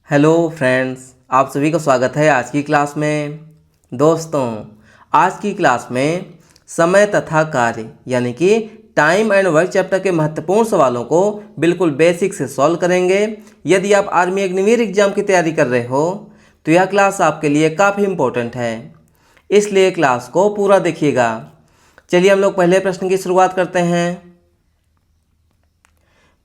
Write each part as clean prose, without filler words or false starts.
Hello friends, आप सभी का स्वागत है आज की क्लास में। दोस्तों, आज की क्लास में समय तथा कार्य यानी कि टाइम एंड वर्क चैप्टर के महत्वपूर्ण सवालों को बिल्कुल बेसिक से सॉल्व करेंगे। यदि आप आर्मी अग्निवीर एग्जाम की तैयारी कर रहे हो तो यह क्लास आपके लिए काफ़ी इम्पोर्टेंट है, इसलिए क्लास को पूरा देखिएगा। चलिए हम लोग पहले प्रश्न की शुरुआत करते हैं।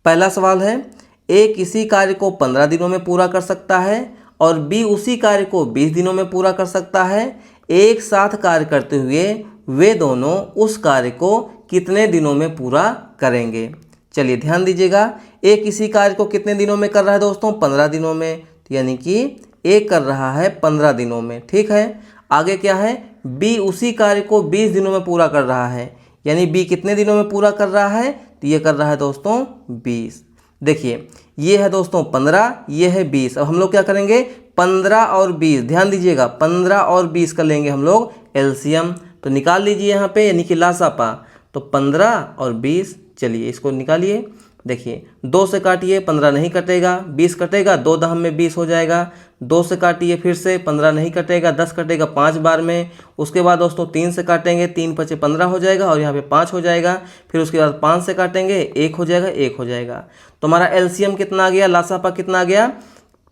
पहला सवाल है, ए किसी कार्य को 15 दिनों में पूरा कर सकता है और बी उसी कार्य को 20 दिनों में पूरा कर सकता है। एक साथ कार्य करते हुए वे दोनों उस कार्य को कितने दिनों में पूरा करेंगे। चलिए ध्यान दीजिएगा, ए किसी कार्य को कितने दिनों में कर रहा है दोस्तों? 15 दिनों में, यानी कि ए कर रहा है 15 दिनों में। ठीक है, आगे क्या है? बी उसी कार्य को 20 दिनों में पूरा कर रहा है, यानी बी कितने दिनों में पूरा कर रहा है? तो ये कर रहा है दोस्तों 20। देखिए ये है दोस्तों 15, ये है 20। अब हम लोग क्या करेंगे? 15 और 20, ध्यान दीजिएगा, 15 और 20 का लेंगे हम लोग एलसीएम। तो निकाल लीजिए यहाँ पे, यानी कि लासापा। तो 15 और 20, चलिए इसको निकालिए। देखिए 2 से काटिए, 15 नहीं कटेगा, 20 कटेगा, 2 दहम में 20 हो जाएगा। 2 से काटिए फिर से, 15 नहीं कटेगा, 10 कटेगा 5 बार में। उसके बाद दोस्तों 3 से काटेंगे, 3 पचे 15 हो जाएगा और यहाँ पे 5 हो जाएगा। फिर उसके बाद 5 से काटेंगे, 1 हो जाएगा, 1 हो जाएगा। तो हमारा एलसीएम कितना आ गया? लासापा कितना आ गया?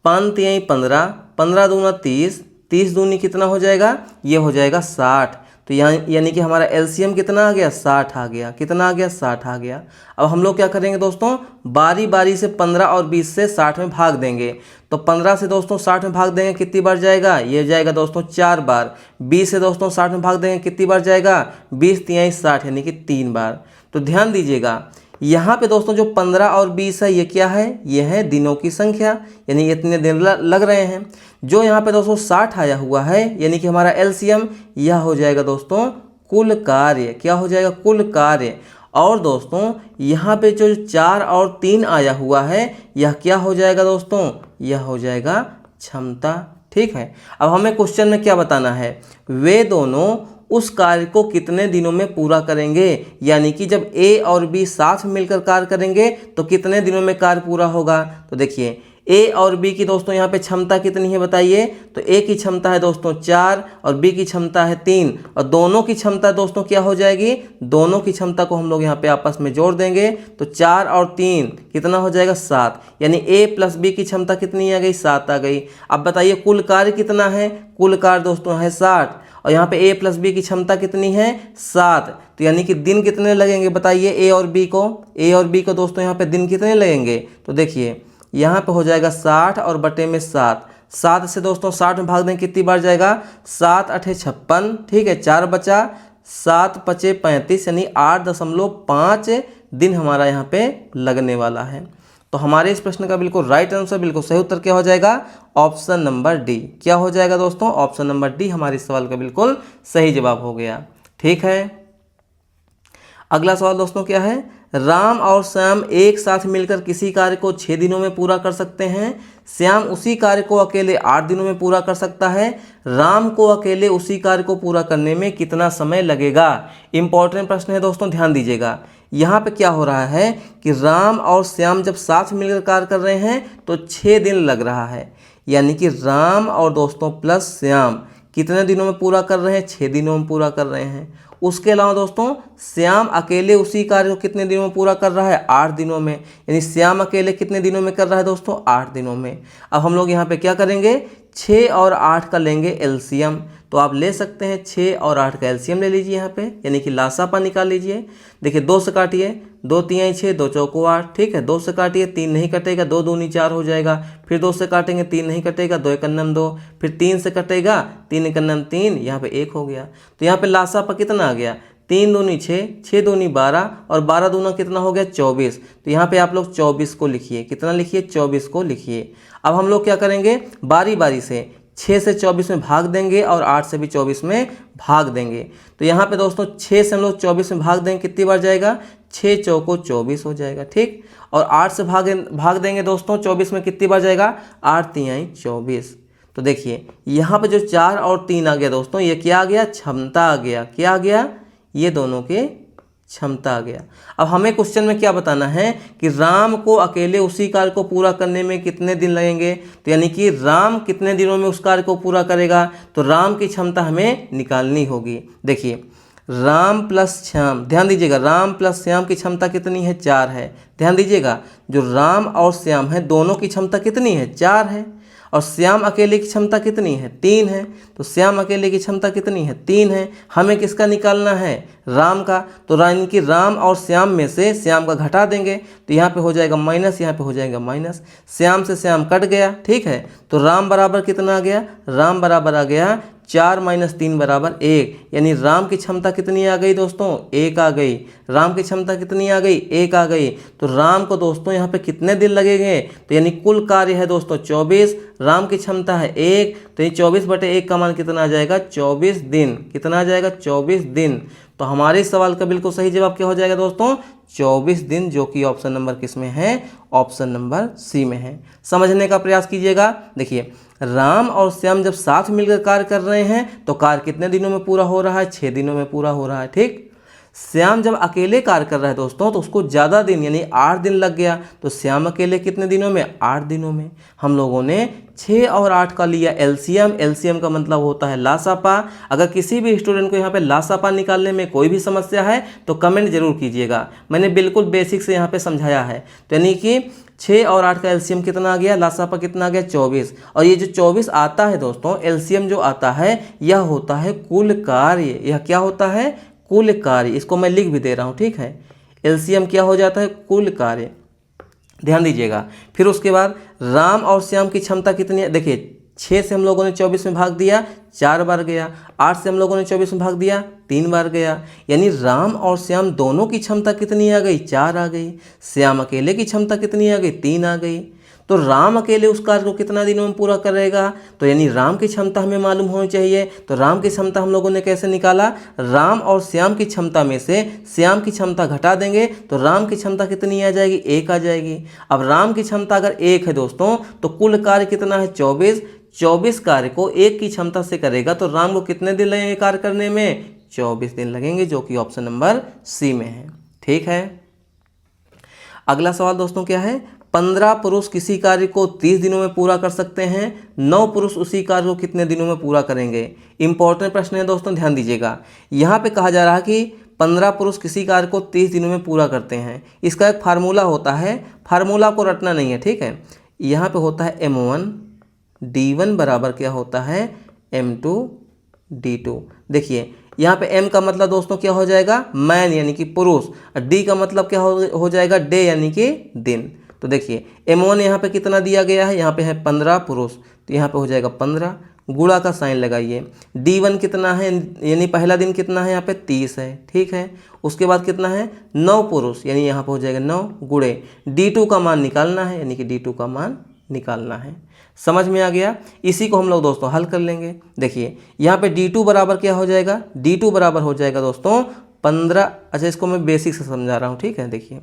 5 तिहाई 15, 15 दूना 30, 30 दूनी कितना हो जाएगा? ये हो जाएगा 60। तो यहाँ यानी कि हमारा एलसीएम कितना आ गया? 60 आ गया। कितना आ गया? 60 आ गया। अब हम लोग क्या करेंगे दोस्तों? बारी बारी से 15 और 20 से 60 में भाग देंगे। तो 15 से दोस्तों 60 में भाग देंगे, कितनी बार जाएगा? ये जाएगा दोस्तों 4 बार। 20 से दोस्तों 60 में भाग देंगे, कितनी बार जाएगा? 20 तिहाई 60, यानी कि 3 बार। तो ध्यान दीजिएगा, यहाँ पे दोस्तों जो 15 और 20 है, ये क्या है? ये है दिनों की संख्या, यानी इतने दिन लग रहे हैं। जो यहाँ पे दोस्तों 60 आया हुआ है, यानी कि हमारा एलसीएम, यह हो जाएगा दोस्तों कुल कार्य। क्या हो जाएगा? कुल कार्य। और दोस्तों यहाँ पे जो 4 और 3 आया हुआ है, यह क्या हो जाएगा दोस्तों? यह हो जाएगा क्षमता। ठीक है, अब हमें क्वेश्चन में क्या बताना है? वे दोनों उस कार्य को कितने दिनों में पूरा करेंगे, यानी कि जब ए और बी साथ में मिलकर कार्य करेंगे तो कितने दिनों में कार्य पूरा होगा। तो देखिए ए और बी की दोस्तों यहाँ पे क्षमता कितनी है बताइए? तो ए की क्षमता है दोस्तों 4 और बी की क्षमता है 3, और दोनों की क्षमता दोस्तों क्या हो जाएगी? दोनों की क्षमता को हम लोग यहाँ पे आपस में जोड़ देंगे तो 4 और 3 कितना हो जाएगा? 7, यानी ए प्लस बी की क्षमता कितनी आ गई? 7 आ गई। अब बताइए कुल कार्य कितना है? कुल कार्य दोस्तों है 60, और यहाँ पे ए प्लस बी की क्षमता कितनी है? 7। तो यानी कि दिन कितने लगेंगे बताइए ए और बी को? ए और बी को दोस्तों यहाँ पे दिन कितने लगेंगे? तो देखिए यहाँ पे हो जाएगा 60 और बटे में 7। 7 से दोस्तों 60 में भाग दें, कितनी बार जाएगा? 7 अठे 56, ठीक है, 4 बचा, 7 पचे 35, यानी 8.5 दिन हमारा यहाँ पे लगने वाला है। तो हमारे इस प्रश्न का बिल्कुल राइट आंसर, बिल्कुल सही उत्तर क्या हो जाएगा? Option number D. क्या हो जाएगा दोस्तों? ऑप्शन नंबर डी हमारे इस सवाल का बिल्कुल सही जवाब हो गया। ठीक है, अगला सवाल दोस्तों क्या है? राम और श्याम एक साथ मिलकर किसी कार्य को 6 दिनों में पूरा कर सकते हैं। श्याम उसी कार्य को अकेले 8 दिनों में पूरा कर सकता है। राम को अकेले उसी कार्य को पूरा करने में कितना समय लगेगा? इंपॉर्टेंट प्रश्न है दोस्तों, ध्यान दीजिएगा। यहाँ पे क्या हो रहा है कि राम और श्याम जब साथ मिलकर कार्य कर रहे हैं तो 6 दिन लग रहा है, यानी कि राम और दोस्तों प्लस श्याम कितने दिनों में पूरा कर रहे हैं? 6 दिनों में पूरा कर रहे हैं। उसके अलावा दोस्तों श्याम अकेले उसी कार्य को कितने दिनों में पूरा कर रहा है? 8 दिनों में, यानी श्याम अकेले कितने दिनों में कर रहा है दोस्तों? 8 दिनों में। अब हम लोग यहाँ पे क्या करेंगे? 6 और 8 का लेंगे एलसीएम। तो आप ले सकते हैं 6 और 8 का एलसीएम ले लीजिए यहाँ पे, यानी कि लासापा निकाल लीजिए। देखिए 2 से काटिए, 2 तिहाई 6, 2 चौको 8, ठीक है। 2 से काटिए, 3 नहीं कटेगा, 2 दूनी 4 हो जाएगा। फिर 2 से काटेंगे, 3 नहीं कटेगा, 2 एकन्नम 2, फिर 3 से कटेगा, 3 एकन्नम 3, यहाँ पे 1 हो गया। तो यहाँ पे लासापा कितना आ गया? 3 दूनी 6, 6 दूनी 12, और 12 दूना कितना हो गया? 24। तो यहाँ पे आप लोग 24 को लिखिए। कितना लिखिए? 24 को लिखिए। अब हम लोग क्या करेंगे? बारी बारी से 6 से 24 में भाग देंगे और 8 से भी 24 में भाग देंगे। तो यहाँ पे दोस्तों 6 से हम लोग 24 में भाग देंगे, कितनी बार जाएगा? 6 चौको 24 हो जाएगा, ठीक। और 8 से भाग देंगे दोस्तों 24 में, कितनी बार जाएगा? 8 तिहाई 24। तो देखिए यहाँ पे जो 4 और 3 आ गया दोस्तों, ये क्या आ गया? क्षमता आ गया। क्या आ गया? ये दोनों के क्षमता आ गया। अब हमें क्वेश्चन में क्या बताना है कि राम को अकेले उसी कार्य को पूरा करने में कितने दिन लगेंगे, तो यानी कि राम कितने दिनों में उस कार्य को पूरा करेगा, तो राम की क्षमता हमें निकालनी होगी। देखिए राम प्लस श्याम, ध्यान दीजिएगा राम प्लस श्याम की क्षमता कितनी है, 4 है। ध्यान दीजिएगा जो राम और श्याम है दोनों की क्षमता कितनी है, 4 है। और श्याम अकेले की क्षमता कितनी है, 3 है। तो श्याम अकेले की क्षमता कितनी है, 3 है। हमें किसका निकालना है, राम का। तो यानी कि राम और श्याम में से श्याम का घटा देंगे, तो यहाँ पे हो जाएगा माइनस, यहाँ पे हो जाएगा माइनस। श्याम से श्याम कट गया, ठीक है। तो राम बराबर कितना आ गया, राम बराबर आ गया 4 - 3 = 1, यानी राम की क्षमता कितनी आ गई दोस्तों, 1 आ गई। राम की क्षमता कितनी आ गई, 1 आ गई। तो राम को दोस्तों यहाँ पे कितने दिन लगेंगे, तो यानी कुल कार्य है दोस्तों 24, राम की क्षमता है 1, तो ये 24/1 का मान कितना आ जाएगा, 24 दिन। कितना आ जाएगा, 24 दिन। तो हमारे सवाल का बिल्कुल सही जवाब क्या हो जाएगा दोस्तों, 24 दिन, जो कि ऑप्शन नंबर किस में है, ऑप्शन नंबर सी में है। समझने का प्रयास कीजिएगा। देखिए राम और श्याम जब साथ मिलकर कार्य कर रहे हैं तो कार्य कितने दिनों में पूरा हो रहा है, 6 दिनों में पूरा हो रहा है, ठीक। श्याम जब अकेले कार्य कर रहा है दोस्तों तो उसको ज़्यादा दिन यानी 8 दिन लग गया। तो श्याम अकेले कितने दिनों में, 8 दिनों में। हम लोगों ने 6 और 8 का लिया एलसीएम। एलसीएम का मतलब होता है लासापा। अगर किसी भी स्टूडेंट को यहाँ पे लासापा निकालने में कोई भी समस्या है तो कमेंट जरूर कीजिएगा। मैंने बिल्कुल बेसिक से यहाँ पे समझाया है। तो यानी कि 6 और 8 का एलसीएम कितना आ गया, लासापा कितना आ गया, 24। और ये जो 24 आता है दोस्तों, एलसीएम जो आता है यह होता है कुल कार्य। यह क्या होता है, कुल कार्य। इसको मैं लिख भी दे रहा हूँ, ठीक है। एलसीएम क्या हो जाता है, कुल कार्य। ध्यान दीजिएगा। फिर उसके बाद राम और श्याम की क्षमता कितनी है, देखिए 6 से हम लोगों ने 24 में भाग दिया, 4 बार गया। 8 से हम लोगों ने 24 में भाग दिया, 3 बार गया। यानी राम और श्याम दोनों की क्षमता कितनी आ गई, 4 आ गई। श्याम अकेले की क्षमता कितनी आ गई, 3 आ गई। तो राम अकेले उस कार्य को कितना दिनों में पूरा करेगा, तो यानी राम की क्षमता हमें मालूम होनी चाहिए। तो राम की क्षमता हम लोगों ने कैसे निकाला, राम और श्याम की क्षमता में से श्याम की क्षमता घटा देंगे तो राम की क्षमता कितनी आ जाएगी, 1 आ जाएगी। अब राम की क्षमता अगर 1 है दोस्तों तो कुल कार्य कितना है, 24। 24 कार्य को 1 की क्षमता से करेगा तो राम को कितने दिन लगेंगे कार्य करने में, 24 दिन लगेंगे, जो कि ऑप्शन नंबर सी में है, ठीक है। अगला सवाल दोस्तों क्या है, 15 पुरुष किसी कार्य को 30 दिनों में पूरा कर सकते हैं, 9 पुरुष उसी कार्य को कितने दिनों में पूरा करेंगे। इंपॉर्टेंट प्रश्न है दोस्तों, ध्यान दीजिएगा। यहाँ पे कहा जा रहा है कि 15 पुरुष किसी कार्य को 30 दिनों में पूरा करते हैं। इसका एक फार्मूला होता है, फार्मूला को रटना नहीं है, ठीक है। यहाँ पे होता है M1 D1 बराबर क्या होता है, M2 D2। देखिए यहाँ पे M का मतलब दोस्तों क्या हो जाएगा, मैन यानी कि पुरुष। और D का मतलब क्या हो जाएगा, डे यानी कि दिन। तो देखिए M1 यहाँ पे कितना दिया गया है, यहाँ पे है 15 पुरुष, तो यहाँ पे हो जाएगा 15, गुणा का साइन लगाइए। D1 कितना है, यानी पहला दिन कितना है, यहाँ पे 30 है, ठीक है। उसके बाद कितना है, 9 पुरुष, यानी यहाँ पे हो जाएगा 9 गुणे D2 का मान निकालना है, यानी कि D2 का मान निकालना है। समझ में आ गया। इसी को हम लोग दोस्तों हल कर लेंगे। देखिए यहाँ पे D2 बराबर क्या हो जाएगा, D2 बराबर हो जाएगा दोस्तों 15। अच्छा इसको मैं बेसिक से समझा रहा हूँ, ठीक है। देखिए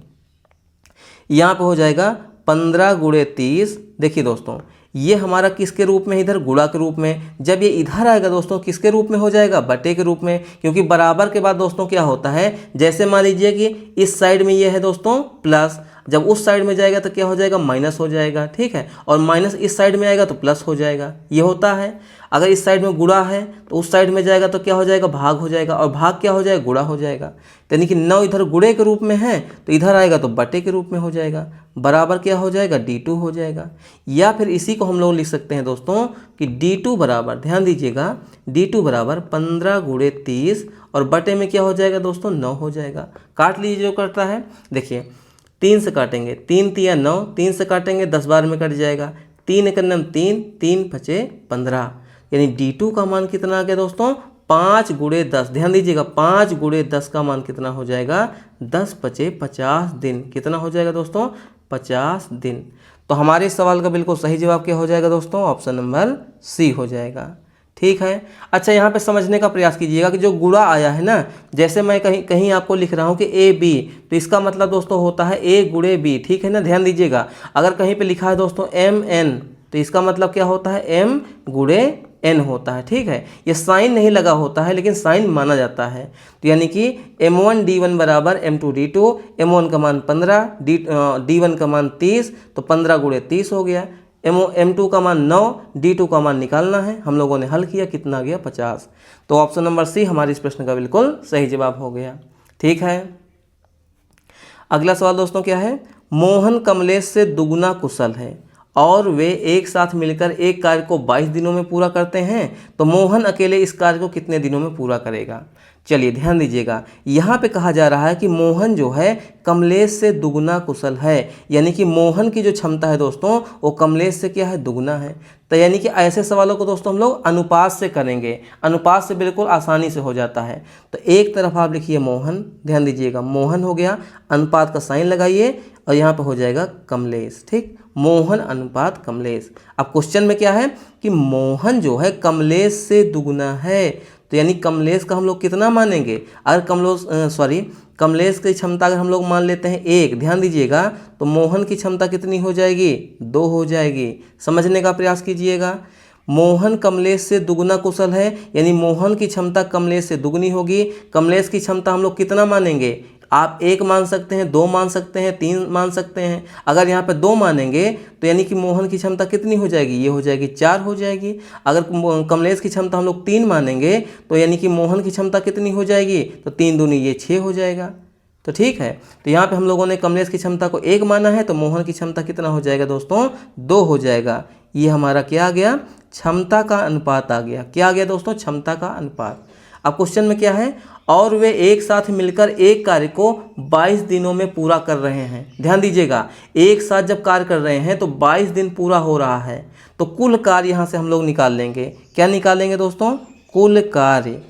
यहाँ पे हो जाएगा 15 गुणे 30। देखिए दोस्तों ये हमारा किसके रूप में, इधर गुणा के रूप में। जब ये इधर आएगा दोस्तों किसके रूप में हो जाएगा, बटे के रूप में। क्योंकि बराबर के बाद दोस्तों क्या होता है, जैसे मान लीजिए कि इस साइड में ये है दोस्तों प्लस, जब उस साइड में जाएगा तो क्या हो जाएगा, माइनस हो जाएगा, ठीक है। और माइनस इस साइड में आएगा तो प्लस हो जाएगा, ये होता है। अगर इस साइड में गुणा है तो उस साइड में जाएगा तो क्या हो जाएगा, भाग हो जाएगा। और भाग क्या हो जाएगा, गुणा हो जाएगा। यानी कि 9 इधर गुणे के रूप में है तो इधर आएगा तो बटे के रूप में हो जाएगा। बराबर क्या हो जाएगा, D2 हो जाएगा। या फिर इसी को हम लोग लिख सकते हैं दोस्तों कि D2 बराबर, ध्यान दीजिएगा, D2 बराबर 15 गुणे 30 और बटे में क्या हो जाएगा दोस्तों, 9 हो जाएगा। काट लीजिए जो करता है। देखिए 3 से काटेंगे, 3 तिया 9, 3 से काटेंगे 10 बार में कट जाएगा। 3 × 9 3, 3 × 5 15, यानी D2 का मान कितना आ गया दोस्तों, 5 गुणे 10। ध्यान दीजिएगा 5 गुणे 10 का मान कितना हो जाएगा, 10 × 5 50 दिन। कितना हो जाएगा दोस्तों, 50 दिन। तो हमारे सवाल का बिल्कुल सही जवाब क्या हो जाएगा दोस्तों, ऑप्शन नंबर सी हो जाएगा, ठीक है। अच्छा यहाँ पे समझने का प्रयास कीजिएगा कि जो गुणा आया है ना, जैसे मैं कहीं आपको लिख रहा हूँ कि AB, तो इसका मतलब दोस्तों होता है A गुणे B, ठीक है ना। ध्यान दीजिएगा अगर कहीं पे लिखा है दोस्तों MN तो इसका मतलब क्या होता है, M गुणे n होता है। ठीक है, ये साइन नहीं लगा होता है लेकिन साइन माना जाता है। तो यानी कि m1 d1 बराबर m2 d2, m1 का मान 15, d1 का मान 30, तो 15 गुणे 30 हो गया। m2 का मान 9, d2 का मान निकालना है। हम लोगों ने हल किया, कितना आ गया 50। तो ऑप्शन नंबर सी हमारे इस प्रश्न का बिल्कुल सही जवाब हो गया। ठीक है, अगला सवाल दोस्तों क्या है, मोहन कमलेश से दुगना कुशल है और वे एक साथ मिलकर एक कार्य को 22 दिनों में पूरा करते हैं, तो मोहन अकेले इस कार्य को कितने दिनों में पूरा करेगा। चलिए ध्यान दीजिएगा, यहाँ पे कहा जा रहा है कि मोहन जो है कमलेश से दुगना कुशल है, यानी कि मोहन की जो क्षमता है दोस्तों वो कमलेश से क्या है, दुगना है। तो यानी कि ऐसे सवालों को दोस्तों हम लोग अनुपात से करेंगे, अनुपात से बिल्कुल आसानी से हो जाता है। तो एक तरफ आप लिखिए मोहन, ध्यान दीजिएगा मोहन हो गया, अनुपात का साइन लगाइए और यहाँ पे हो जाएगा कमलेश। ठीक, मोहन अनुपात कमलेश। अब क्वेश्चन में क्या है कि मोहन जो है कमलेश से दुगना है, तो यानी कमलेश का हम लोग कितना मानेंगे, अगर कमलेश की क्षमता अगर हम लोग मान लेते हैं 1, ध्यान दीजिएगा, तो मोहन की क्षमता कितनी हो जाएगी, 2 हो जाएगी। समझने का प्रयास कीजिएगा, मोहन कमलेश से दुगना कुशल है यानी मोहन की क्षमता कमलेश से दुगनी होगी। कमलेश की क्षमता हम लोग कितना मानेंगे, आप 1 मान सकते हैं, 2 मान सकते हैं, 3 मान सकते हैं। अगर यहाँ पे 2 मानेंगे तो यानी कि मोहन की क्षमता कितनी हो जाएगी, ये हो जाएगी 4 हो जाएगी। अगर कमलेश की क्षमता हम लोग 3 मानेंगे तो यानी कि मोहन की क्षमता कितनी हो जाएगी, तो 3 दूनी ये 6 हो जाएगा। तो ठीक है, तो यहाँ पे हम लोगों ने कमलेश की क्षमता को 1 माना है, तो मोहन की क्षमता कितना हो जाएगा दोस्तों, 2 हो जाएगा। ये हमारा क्या आ गया, क्षमता का अनुपात आ गया। क्या आ गया दोस्तों, क्षमता का अनुपात। अब क्वेश्चन में क्या है, और वे एक साथ मिलकर एक कार्य को 22 दिनों में पूरा कर रहे हैं। ध्यान दीजिएगा, एक साथ जब कार्य कर रहे हैं तो 22 दिन पूरा हो रहा है, तो कुल कार्य यहाँ से हम लोग निकाल लेंगे। क्या निकालेंगे दोस्तों, कुल कार्य।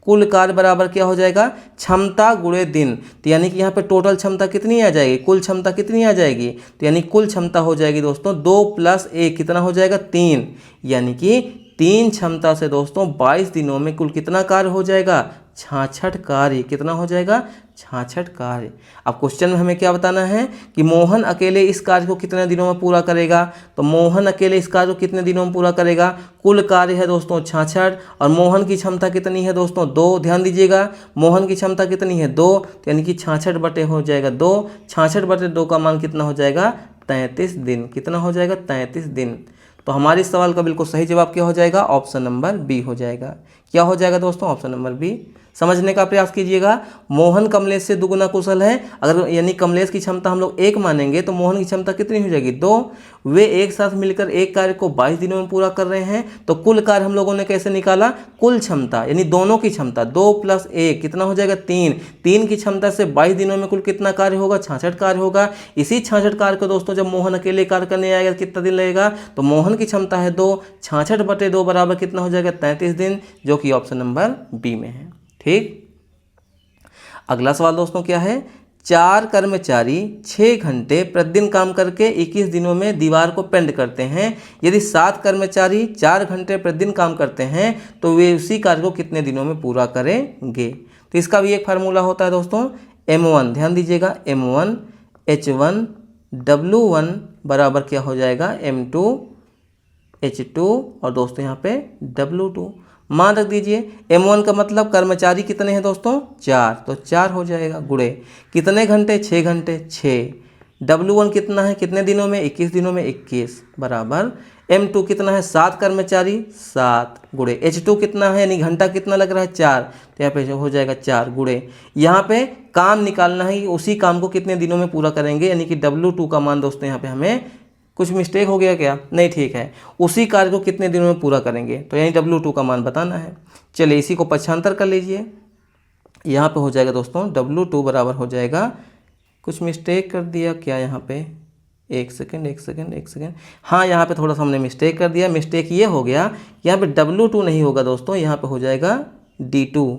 कुल कार्य बराबर क्या हो जाएगा, क्षमता गुणे दिन। तो यानी कि यहाँ पे टोटल क्षमता कितनी आ जाएगी, कुल क्षमता कितनी आ जाएगी, तो यानी कुल क्षमता हो जाएगी दोस्तों 2 + 1 कितना हो जाएगा, 3। यानी कि 3 क्षमता से दोस्तों 22 दिनों में कुल कितना कार्य हो जाएगा, 66 कार्य। कितना हो जाएगा, 66 कार्य। अब क्वेश्चन में हमें क्या बताना है कि मोहन अकेले इस कार्य को कितने दिनों में पूरा करेगा। तो मोहन अकेले इस कार्य को कितने दिनों में पूरा करेगा, कुल कार्य है दोस्तों 66 और मोहन की क्षमता कितनी है दोस्तों, 2। ध्यान दीजिएगा, मोहन की क्षमता कितनी है, 2, तो यानी कि 66 बटे हो जाएगा 2। 66 बटे 2 का मान कितना हो जाएगा, 33 दिन। कितना हो जाएगा, 33 दिन। तो हमारे इस सवाल का बिल्कुल सही जवाब क्या हो जाएगा, ऑप्शन नंबर बी हो जाएगा। क्या हो जाएगा दोस्तों, ऑप्शन नंबर बी। समझने का प्रयास कीजिएगा, मोहन कमलेश से दुगना कुशल है, अगर यानी कमलेश की क्षमता हम लोग 1 मानेंगे तो मोहन की क्षमता कितनी हो जाएगी, 2। वे एक साथ मिलकर एक कार्य को 22 दिनों में पूरा कर रहे हैं, तो कुल कार्य हम लोगों ने कैसे निकाला, कुल क्षमता यानी दोनों की क्षमता 2 + 1 कितना हो जाएगा, 3। 3 की क्षमता से 22 दिनों में कुल कितना कार्य होगा, 66 कार्य होगा। इसी 66 कार्य को दोस्तों जब मोहन अकेले कार्य करने आएगा कितना दिन लगेगा, तो मोहन की क्षमता है 2, 66 बटे 2 बराबर कितना हो जाएगा, 33 दिन, जो कि ऑप्शन नंबर बी में है। ठीक, अगला सवाल दोस्तों क्या है, 4 कर्मचारी 6 घंटे प्रतिदिन काम करके 21 दिनों में दीवार को पेंट करते हैं। यदि 7 कर्मचारी 4 घंटे प्रतिदिन काम करते हैं तो वे उसी कार्य को कितने दिनों में पूरा करेंगे। तो इसका भी एक फार्मूला होता है दोस्तों, M1। ध्यान दीजिएगा, M1 H1 W1 बराबर क्या हो जाएगा, M2 H2 और दोस्तों यहाँ पे W2। मान रख दीजिए, M1 का मतलब कर्मचारी कितने हैं दोस्तों, 4, तो 4 हो जाएगा, गुणे कितने घंटे, 6 घंटे, 6। W1 कितना है, कितने दिनों में, 21 दिनों में, 21 बराबर M2 कितना है, 7 कर्मचारी 7 गुणे H2 कितना है यानी घंटा कितना लग रहा है, 4, तो यहाँ पे हो जाएगा 4 गुणे यहाँ पे काम निकालना है, उसी काम को कितने दिनों में पूरा करेंगे, यानी कि W2 का मान दोस्तों यहाँ पे हमें कुछ मिस्टेक हो गया क्या, नहीं, ठीक है, उसी कार्य को कितने दिनों में पूरा करेंगे, तो यानी W2 का मान बताना है। चलिए इसी को पक्षांतर कर लीजिए, यहाँ पे हो जाएगा दोस्तों W2 बराबर हो जाएगा, कुछ मिस्टेक कर दिया क्या यहाँ पे, एक सेकेंड, हाँ यहाँ पे थोड़ा सा हमने मिस्टेक कर दिया। मिस्टेक ये हो गया, यहाँ पे W2 नहीं होगा दोस्तों, यहाँ पे हो जाएगा D2,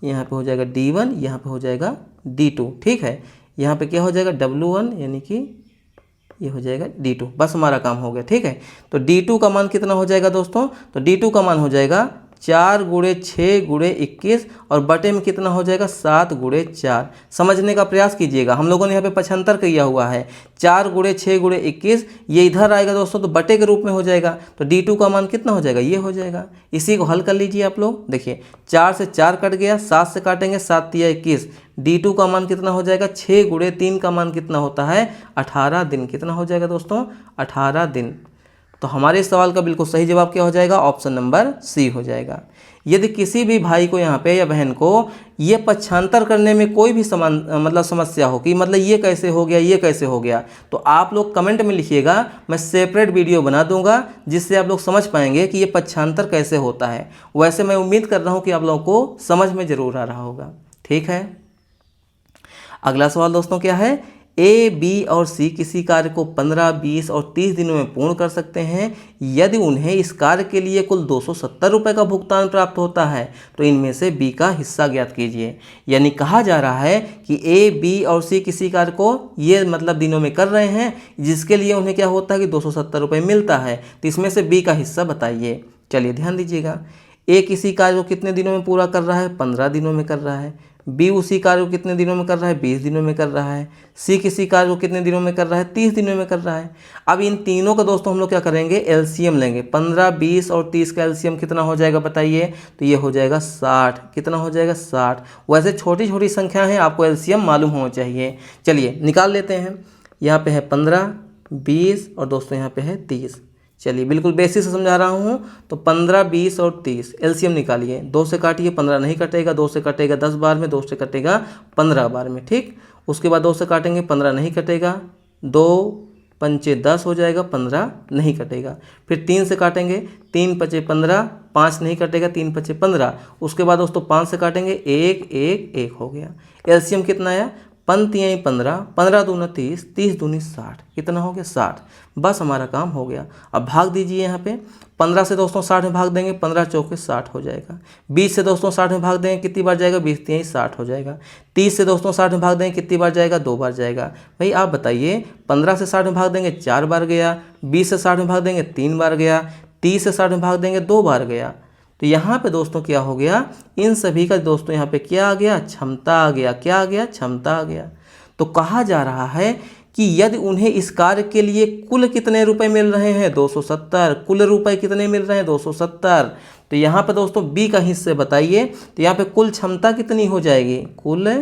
यहाँ पे हो जाएगा D1, यहाँ पे हो जाएगा D2। ठीक है, यहाँ पे क्या हो जाएगा W1 यानी कि ये हो जाएगा D2, बस हमारा काम हो गया। ठीक है, तो D2 का मान कितना हो जाएगा दोस्तों, तो D2 का मान हो जाएगा 4 गुणे 6 गुणे 21 और बटे में कितना हो जाएगा 7 गुणे 4। समझने का प्रयास कीजिएगा, हम लोगों ने यहाँ पे 75 किया हुआ है। 4 गुणे 6 गुणे 21 ये इधर आएगा दोस्तों तो बटे के रूप में हो जाएगा, तो D2 का मान कितना हो जाएगा, ये हो जाएगा। इसी को हल कर लीजिए आप लोग। देखिए 4 से 4 कट गया, 7 से काटेंगे 7 तिया 21। D2 का मान कितना हो जाएगा, 6 गुणे 3 का मान कितना होता है 18 दिन। कितना हो जाएगा दोस्तों, 18 दिन। तो हमारे इस सवाल का बिल्कुल सही जवाब क्या हो जाएगा, ऑप्शन नंबर सी हो जाएगा। यदि किसी भी भाई को यहाँ पे या बहन को ये पक्षांतर करने में कोई भी समस्या हो कि मतलब ये कैसे हो गया, ये कैसे हो गया, तो आप लोग कमेंट में लिखिएगा, मैं सेपरेट वीडियो बना दूंगा जिससे आप लोग समझ पाएंगे कि ये पक्षांतर कैसे होता है। वैसे मैं उम्मीद कर रहा हूँ कि आप लोगों को समझ में ज़रूर आ रहा होगा। ठीक है, अगला सवाल दोस्तों क्या है, ए, बी और सी किसी कार्य को 15, 20 और 30 दिनों में पूर्ण कर सकते हैं। यदि उन्हें इस कार्य के लिए कुल 270 रुपये का भुगतान प्राप्त होता है तो इनमें से बी का हिस्सा ज्ञात कीजिए। यानी कहा जा रहा है कि ए, बी और सी किसी कार्य को ये मतलब दिनों में कर रहे हैं जिसके लिए उन्हें क्या होता है कि 270 रुपये मिलता है, तो इसमें से बी का हिस्सा बताइए। चलिए ध्यान दीजिएगा, ए किसी कार्य को कितने दिनों में पूरा कर रहा है, 15 दिनों में कर रहा है। बी उसी कार्य को कितने दिनों में कर रहा है, 20 दिनों में कर रहा है। सी किसी कार्य को कितने दिनों में कर रहा है, 30 दिनों में कर रहा है। अब इन तीनों का दोस्तों हम लोग क्या करेंगे, एलसीएम लेंगे। 15, 20 और 30 का एलसीएम कितना हो जाएगा बताइए, तो ये हो जाएगा 60। कितना हो जाएगा 60। वैसे छोटी छोटी संख्या है, आपको एलसीएम मालूम होना चाहिए। चलिए निकाल लेते हैं। यहाँ पे है 15, 20 और दोस्तों यहाँ पे है 30। चलिए बिल्कुल बेसिक से समझा रहा हूँ। तो 15, 20 और 30 एलसीएम निकालिए। 2 से काटिए, 15 नहीं कटेगा। 2 से कटेगा 10 बार में, 2 से कटेगा 15 बार में। ठीक, उसके बाद 2 से काटेंगे, 15 नहीं कटेगा। 2 पंचे 10 हो जाएगा, 15 नहीं कटेगा। फिर 3 से काटेंगे, 3 पचे 15, 5 नहीं कटेगा, 3 पचे 15। उसके बाद दोस्तों 5 से काटेंगे, 1 1 1 हो गया। एलसीएम कितना आया, पंतियाँ 15, 15 दूना 30, 30 दूनी 60। कितना हो गया 60। बस हमारा काम हो गया। अब भाग दीजिए यहाँ पे। 15 से दोस्तों 60 में भाग देंगे, 15 चौके 60 हो जाएगा। 20 से दोस्तों 60 में भाग देंगे, कितनी बार जाएगा, 20 तिहाई 60 हो जाएगा। 30 से दोस्तों 60 में भाग देंगे, कितनी बार जाएगा, 2 बार जाएगा। भाई आप बताइए, 15 से 60 में भाग देंगे 4 बार गया, 20 से 60 में भाग देंगे 3 बार गया, 30 से 60 में भाग देंगे 2 बार गया। तो यहाँ पे दोस्तों क्या हो गया, इन सभी का दोस्तों यहाँ पे क्या आ गया, क्षमता आ गया। क्या आ गया, क्षमता आ गया। तो कहा जा रहा है कि यदि उन्हें इस कार्य के लिए कुल कितने रुपए मिल रहे हैं, 270। कुल रुपए कितने मिल रहे हैं, 270। तो यहाँ पे दोस्तों बी का हिस्से बताइए। तो यहाँ पे कुल क्षमता कितनी हो जाएगी, कुल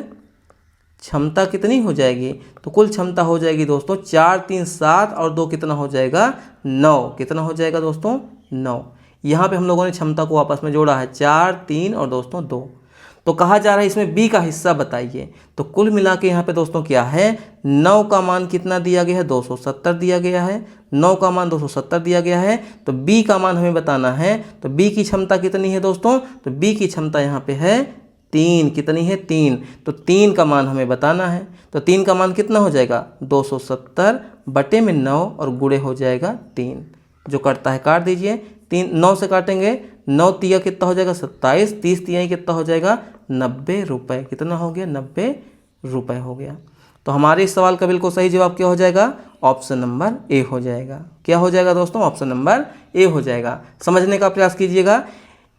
क्षमता कितनी हो जाएगी, तो कुल क्षमता हो जाएगी दोस्तों 4 3 7 और 2 कितना हो जाएगा 9। कितना हो जाएगा दोस्तों 9। यहाँ पे हम लोगों ने क्षमता को आपस में जोड़ा है, 4 3 और दोस्तों 2। तो कहा जा रहा है इसमें बी का हिस्सा बताइए। तो कुल मिला के यहाँ पे दोस्तों क्या है, 9 का मान कितना दिया गया है, 270 दिया गया है। 9 का मान 270 दिया गया है, तो बी का मान हमें बताना है। तो बी की क्षमता कितनी है दोस्तों, तो बी की क्षमता यहाँ पे है 3। कितनी है 3। तो 3 का मान हमें बताना है। तो 3 का मान कितना हो जाएगा, 270 बटे में 9 और गुणे हो जाएगा 3। जो कटता है काट दीजिए। 9 से काटेंगे, 9 तिया कितना हो जाएगा 27, 30 तिया कितना हो जाएगा 90 रुपये। कितना हो गया 90 रुपये हो गया। तो हमारे इस सवाल का बिल्कुल सही जवाब क्या हो जाएगा, ऑप्शन नंबर ए हो जाएगा। क्या हो जाएगा दोस्तों, ऑप्शन नंबर ए हो जाएगा। समझने का प्रयास कीजिएगा।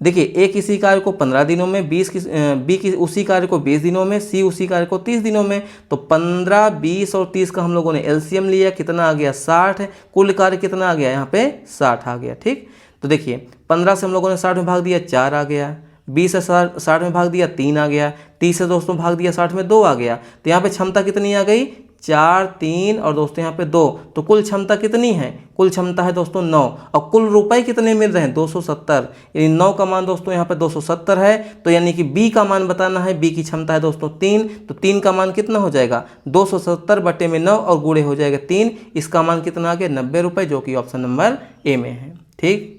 देखिए ए किसी कार्य को 15 दिनों में, बी उसी कार्य को 20 दिनों में, सी उसी कार्य को 30 दिनों में। तो 15, 20 और 30 का हम लोगों ने एलसीएम लिया, कितना आ गया 60। कुल कार्य कितना आ गया यहाँ पे 60 आ गया। ठीक, तो देखिए 15 से हम लोगों ने 60 में भाग दिया, 4 आ गया। 20 से 60 में भाग दिया, 3 आ गया। 30 से दोस्तों भाग दिया 60 में, 2 आ गया। तो यहाँ पे क्षमता कितनी आ गई, 4 3 और दोस्तों यहाँ पे 2। तो कुल क्षमता कितनी है, कुल क्षमता है दोस्तों 9। और कुल रुपए कितने मिल रहे हैं 270। यानी 9 का मान दोस्तों यहाँ पे 270 है। तो यानी कि बी का मान बताना है। बी की क्षमता है दोस्तों 3। तो 3 का मान कितना हो जाएगा 270 बटे में 9 और गुणे हो जाएगा 3। इसका मान कितना आ गया 90 रुपये, जो कि ऑप्शन नंबर ए में है। ठीक,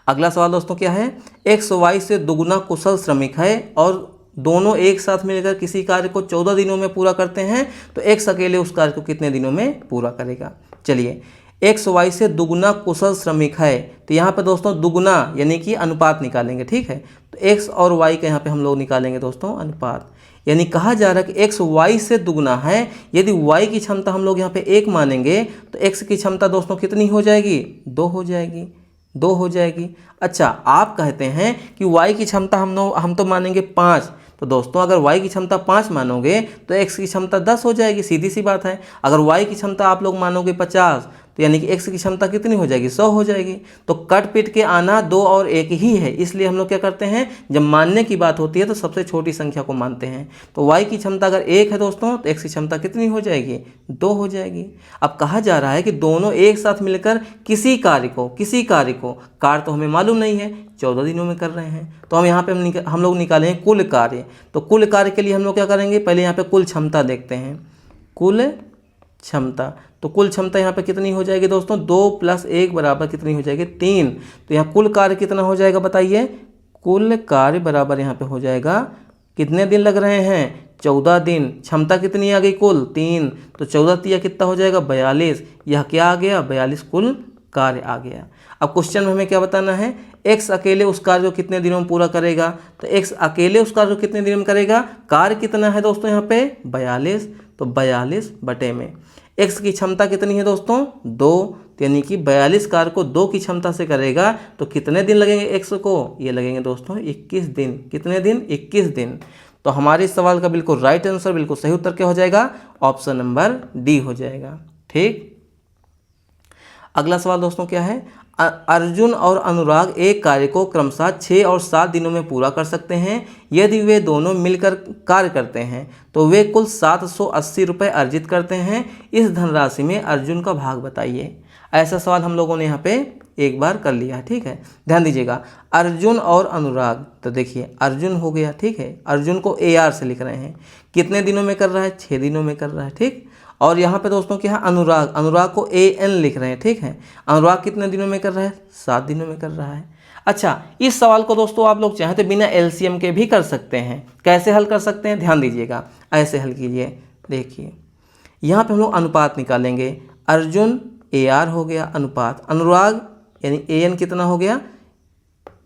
अगला सवाल दोस्तों क्या है, एक्स वाई से दुगुना कुशल श्रमिक है और दोनों एक साथ मिलकर किसी कार्य को 14 दिनों में पूरा करते हैं, तो एक्स अकेले उस कार्य को कितने दिनों में पूरा करेगा। चलिए एक्स वाई से दुगुना कुशल श्रमिक है, तो यहाँ पे दोस्तों दुगुना यानी कि अनुपात निकालेंगे। ठीक है, तो एक्स और वाई का यहाँ पे हम लोग निकालेंगे दोस्तों अनुपात। यानी कहा जा रहा है कि एक्स वाई से दुगुना है। यदि वाई की क्षमता हम लोग यहाँ पे 1 मानेंगे तो एक्स की क्षमता दोस्तों कितनी हो जाएगी 2 हो जाएगी। 2 हो जाएगी। अच्छा, आप कहते हैं कि y की क्षमता हम तो मानेंगे 5, तो दोस्तों अगर y की क्षमता 5 मानोगे तो x की क्षमता 10 हो जाएगी, सीधी सी बात है। अगर y की क्षमता आप लोग मानोगे 50, तो यानी कि x की क्षमता कितनी हो जाएगी, 100 हो जाएगी। तो कट पिट के आना 2 और 1 ही है, इसलिए हम लोग क्या करते हैं, जब मानने की बात होती है तो सबसे छोटी संख्या को मानते हैं। तो y की क्षमता अगर 1 है दोस्तों, तो x की क्षमता कितनी हो जाएगी, 2 हो जाएगी। अब कहा जा रहा है कि दोनों एक साथ मिलकर किसी कार्य को कार्य तो हमें मालूम नहीं है, 14 दिनों में कर रहे हैं। तो हम यहाँ पे हम लोग निकाले हैं कुल कार्य। तो कुल कार्य के लिए हम लोग क्या करेंगे, पहले यहाँ पे कुल क्षमता देखते हैं, कुल क्षमता। तो कुल क्षमता यहाँ पे कितनी हो जाएगी दोस्तों, 2 + 1 बराबर कितनी हो जाएगी, 3। तो यहाँ कुल कार्य कितना हो जाएगा बताइए, कुल कार्य बराबर यहाँ पे हो जाएगा, कितने दिन लग रहे हैं, 14 दिन। क्षमता कितनी आ गई, कुल 3, तो 14 तिया कितना हो जाएगा, 42। यह क्या आ गया, 42 कुल कार्य आ गया। अब क्वेश्चन में हमें क्या बताना है, x अकेले उस कार्य को कितने दिनों में पूरा करेगा। तो x अकेले उस कार्य को कितने दिनों में करेगा, कार्य कितना है दोस्तों यहाँ पे 42, तो 42 बटे में x की क्षमता कितनी है दोस्तों, 2, यानी कि 42 कार्य को 2 की क्षमता से करेगा। तो कितने दिन लगेंगे x को, ये लगेंगे दोस्तों 21 दिन। कितने दिन, 21 दिन। तो हमारे इस सवाल का बिल्कुल राइट आंसर, बिल्कुल सही उत्तर क्या हो जाएगा, ऑप्शन नंबर डी हो जाएगा। ठीक, अगला सवाल दोस्तों क्या है, अर्जुन और अनुराग एक कार्य को क्रमशः 6 और 7 दिनों में पूरा कर सकते हैं। यदि वे दोनों मिलकर कार्य करते हैं तो वे कुल 780 रुपये अर्जित करते हैं। इस धनराशि में अर्जुन का भाग बताइए। ऐसा सवाल हम लोगों ने यहाँ पे एक बार कर लिया है। ठीक है, ध्यान दीजिएगा, अर्जुन और अनुराग। तो देखिए अर्जुन हो गया, ठीक है, अर्जुन को AR से लिख रहे हैं, कितने दिनों में कर रहा है, 6 दिनों में कर रहा है। ठीक, और यहाँ पे दोस्तों क्या है, अनुराग को AN लिख रहे हैं। ठीक है, अनुराग कितने दिनों में कर रहा है, 7 दिनों में कर रहा है। अच्छा, इस सवाल को दोस्तों आप लोग चाहें तो बिना LCM के भी कर सकते हैं। कैसे हल कर सकते हैं, ध्यान दीजिएगा, ऐसे हल कीजिए। देखिए यहाँ पे हम लोग अनुपात निकालेंगे, अर्जुन AR हो गया अनुपात, अनुराग यानी AN कितना हो गया,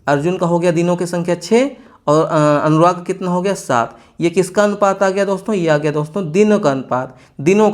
अर्जुन का हो गया दिनों की संख्या 6 और अनुराग कितना हो गया 7। ये किसका अनुपात आ गया दोस्तों, ये आ गया दोस्तों दिनों का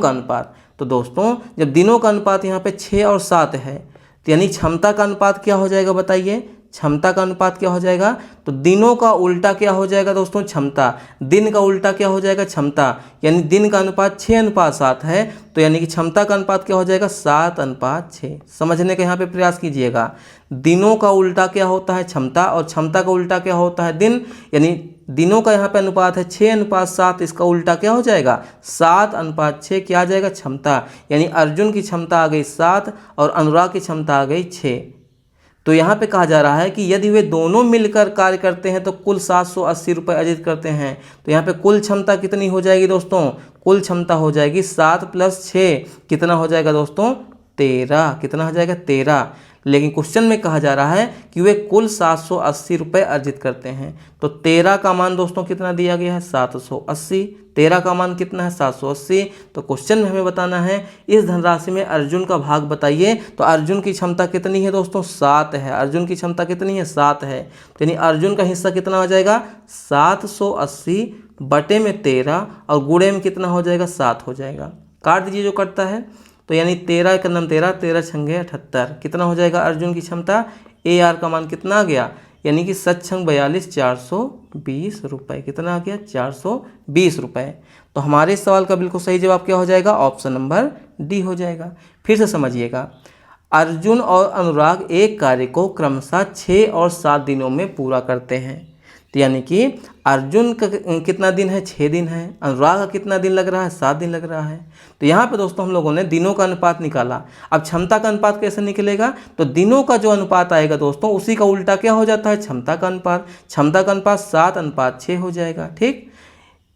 अनुपात। तो दोस्तों जब दिनों का अनुपात यहाँ पे 6 और 7 है, तो यानी क्षमता का अनुपात क्या हो जाएगा बताइए, क्षमता का अनुपात क्या हो जाएगा, तो दिनों का उल्टा क्या हो जाएगा दोस्तों, क्षमता। दिन का उल्टा क्या हो जाएगा, क्षमता। यानी दिन का अनुपात 6:7 है, तो यानी कि क्षमता का अनुपात क्या हो जाएगा, 7:6। समझने का यहाँ पे प्रयास कीजिएगा, दिनों का उल्टा क्या होता है, क्षमता, और क्षमता का उल्टा क्या होता है, दिन। यानी दिनों का यहाँ पे अनुपात है 6:7, इसका उल्टा क्या हो जाएगा, 7:6, क्या आ जाएगा, क्षमता। यानी अर्जुन की क्षमता आ गई 7 और अनुराग की क्षमता आ गई 6। तो यहाँ पे कहा जा रहा है कि यदि वे दोनों मिलकर कार्य करते हैं तो कुल 780 रुपये अर्जित करते हैं। तो यहाँ पे कुल क्षमता कितनी हो जाएगी दोस्तों, कुल क्षमता हो जाएगी 7 + 6, कितना हो जाएगा दोस्तों, 13। कितना हो जाएगा, 13। लेकिन क्वेश्चन में कहा जा रहा है कि वे कुल 780 रुपये अर्जित करते हैं। तो 13 का मान दोस्तों कितना दिया गया है, 780। 13 का मान कितना है, 780। तो क्वेश्चन में हमें बताना है इस धनराशि में अर्जुन का भाग बताइए। तो अर्जुन की क्षमता कितनी है दोस्तों, 7 है। अर्जुन की क्षमता कितनी है, 7 है। तो यानी अर्जुन का हिस्सा कितना हो जाएगा, 780 बटे में 13 और गुणे में कितना हो जाएगा, 7 हो जाएगा। काट दीजिए जो कटता है। तो यानी 13 का नाम 13, 13 छंगे 78, कितना हो जाएगा अर्जुन की क्षमता। AR का मान कितना आ गया, यानी कि 7×42 420 रुपये। कितना आ गया, 420 रुपये। तो हमारे इस सवाल का बिल्कुल सही जवाब क्या हो जाएगा, ऑप्शन नंबर डी हो जाएगा। फिर से समझिएगा, अर्जुन और अनुराग एक कार्य को क्रमशः 6 और 7 दिनों में पूरा करते हैं। तो यानी कि अर्जुन का कितना दिन है, 6 दिन है। अनुराग का कितना दिन लग रहा है, 7 दिन लग रहा है। तो यहाँ पे दोस्तों हम लोगों ने दिनों का अनुपात निकाला। अब क्षमता का अनुपात कैसे निकलेगा, तो दिनों का जो अनुपात आएगा दोस्तों उसी का उल्टा क्या हो जाता है, क्षमता का अनुपात। क्षमता का अनुपात 7:6 हो जाएगा। ठीक,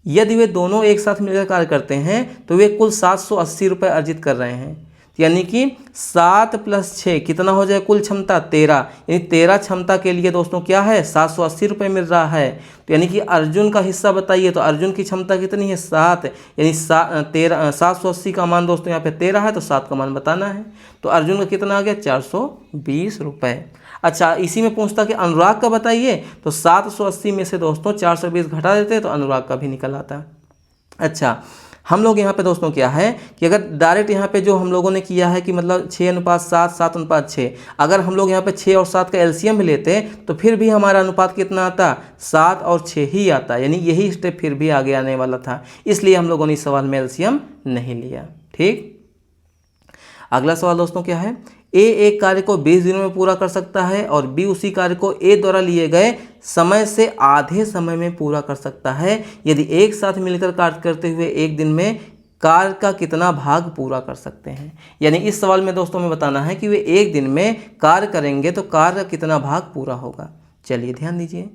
यदि वे दोनों एक साथ मिलकर कार्य करते हैं तो वे कुल 780 रुपये अर्जित कर रहे हैं। यानी कि 7 + 6 कितना हो जाए, कुल क्षमता 13। यानी 13 क्षमता के लिए दोस्तों क्या है, 780 रुपये मिल रहा है। तो यानी कि अर्जुन का हिस्सा बताइए। तो अर्जुन की क्षमता कितनी है, 7। यानी 780 का मान दोस्तों यहाँ पे 13 है, तो 7 का मान बताना है। तो अर्जुन का कितना आ गया, 420 रुपये। अच्छा, इसी में पूछता कि अनुराग का बताइए। तो 780 में से दोस्तों 420 घटा देते तो अनुराग का भी निकल आता। अच्छा, हम लोग यहाँ पे दोस्तों क्या है कि अगर डायरेक्ट यहाँ पे जो हम लोगों ने किया है कि मतलब 6:7, 7:6, अगर हम लोग यहाँ पे 6 और 7 का एलसीएम भी लेते तो फिर भी हमारा अनुपात कितना आता, 7 और 6 ही आता, यानी यही स्टेप फिर भी आगे आने वाला था, इसलिए हम लोगों ने इस सवाल में एलसीएम नहीं लिया। ठीक, अगला सवाल दोस्तों क्या है, ए एक कार्य को 20 दिनों में पूरा कर सकता है और बी उसी कार्य को ए द्वारा लिए गए समय से आधे समय में पूरा कर सकता है यदि एक साथ मिलकर कार्य करते हुए एक दिन में कार्य का कितना भाग पूरा कर सकते हैं। यानी इस सवाल में दोस्तों में बताना है कि वे एक दिन में कार्य करेंगे तो कार्य का कितना भाग पूरा होगा। चलिए ध्यान दीजिए,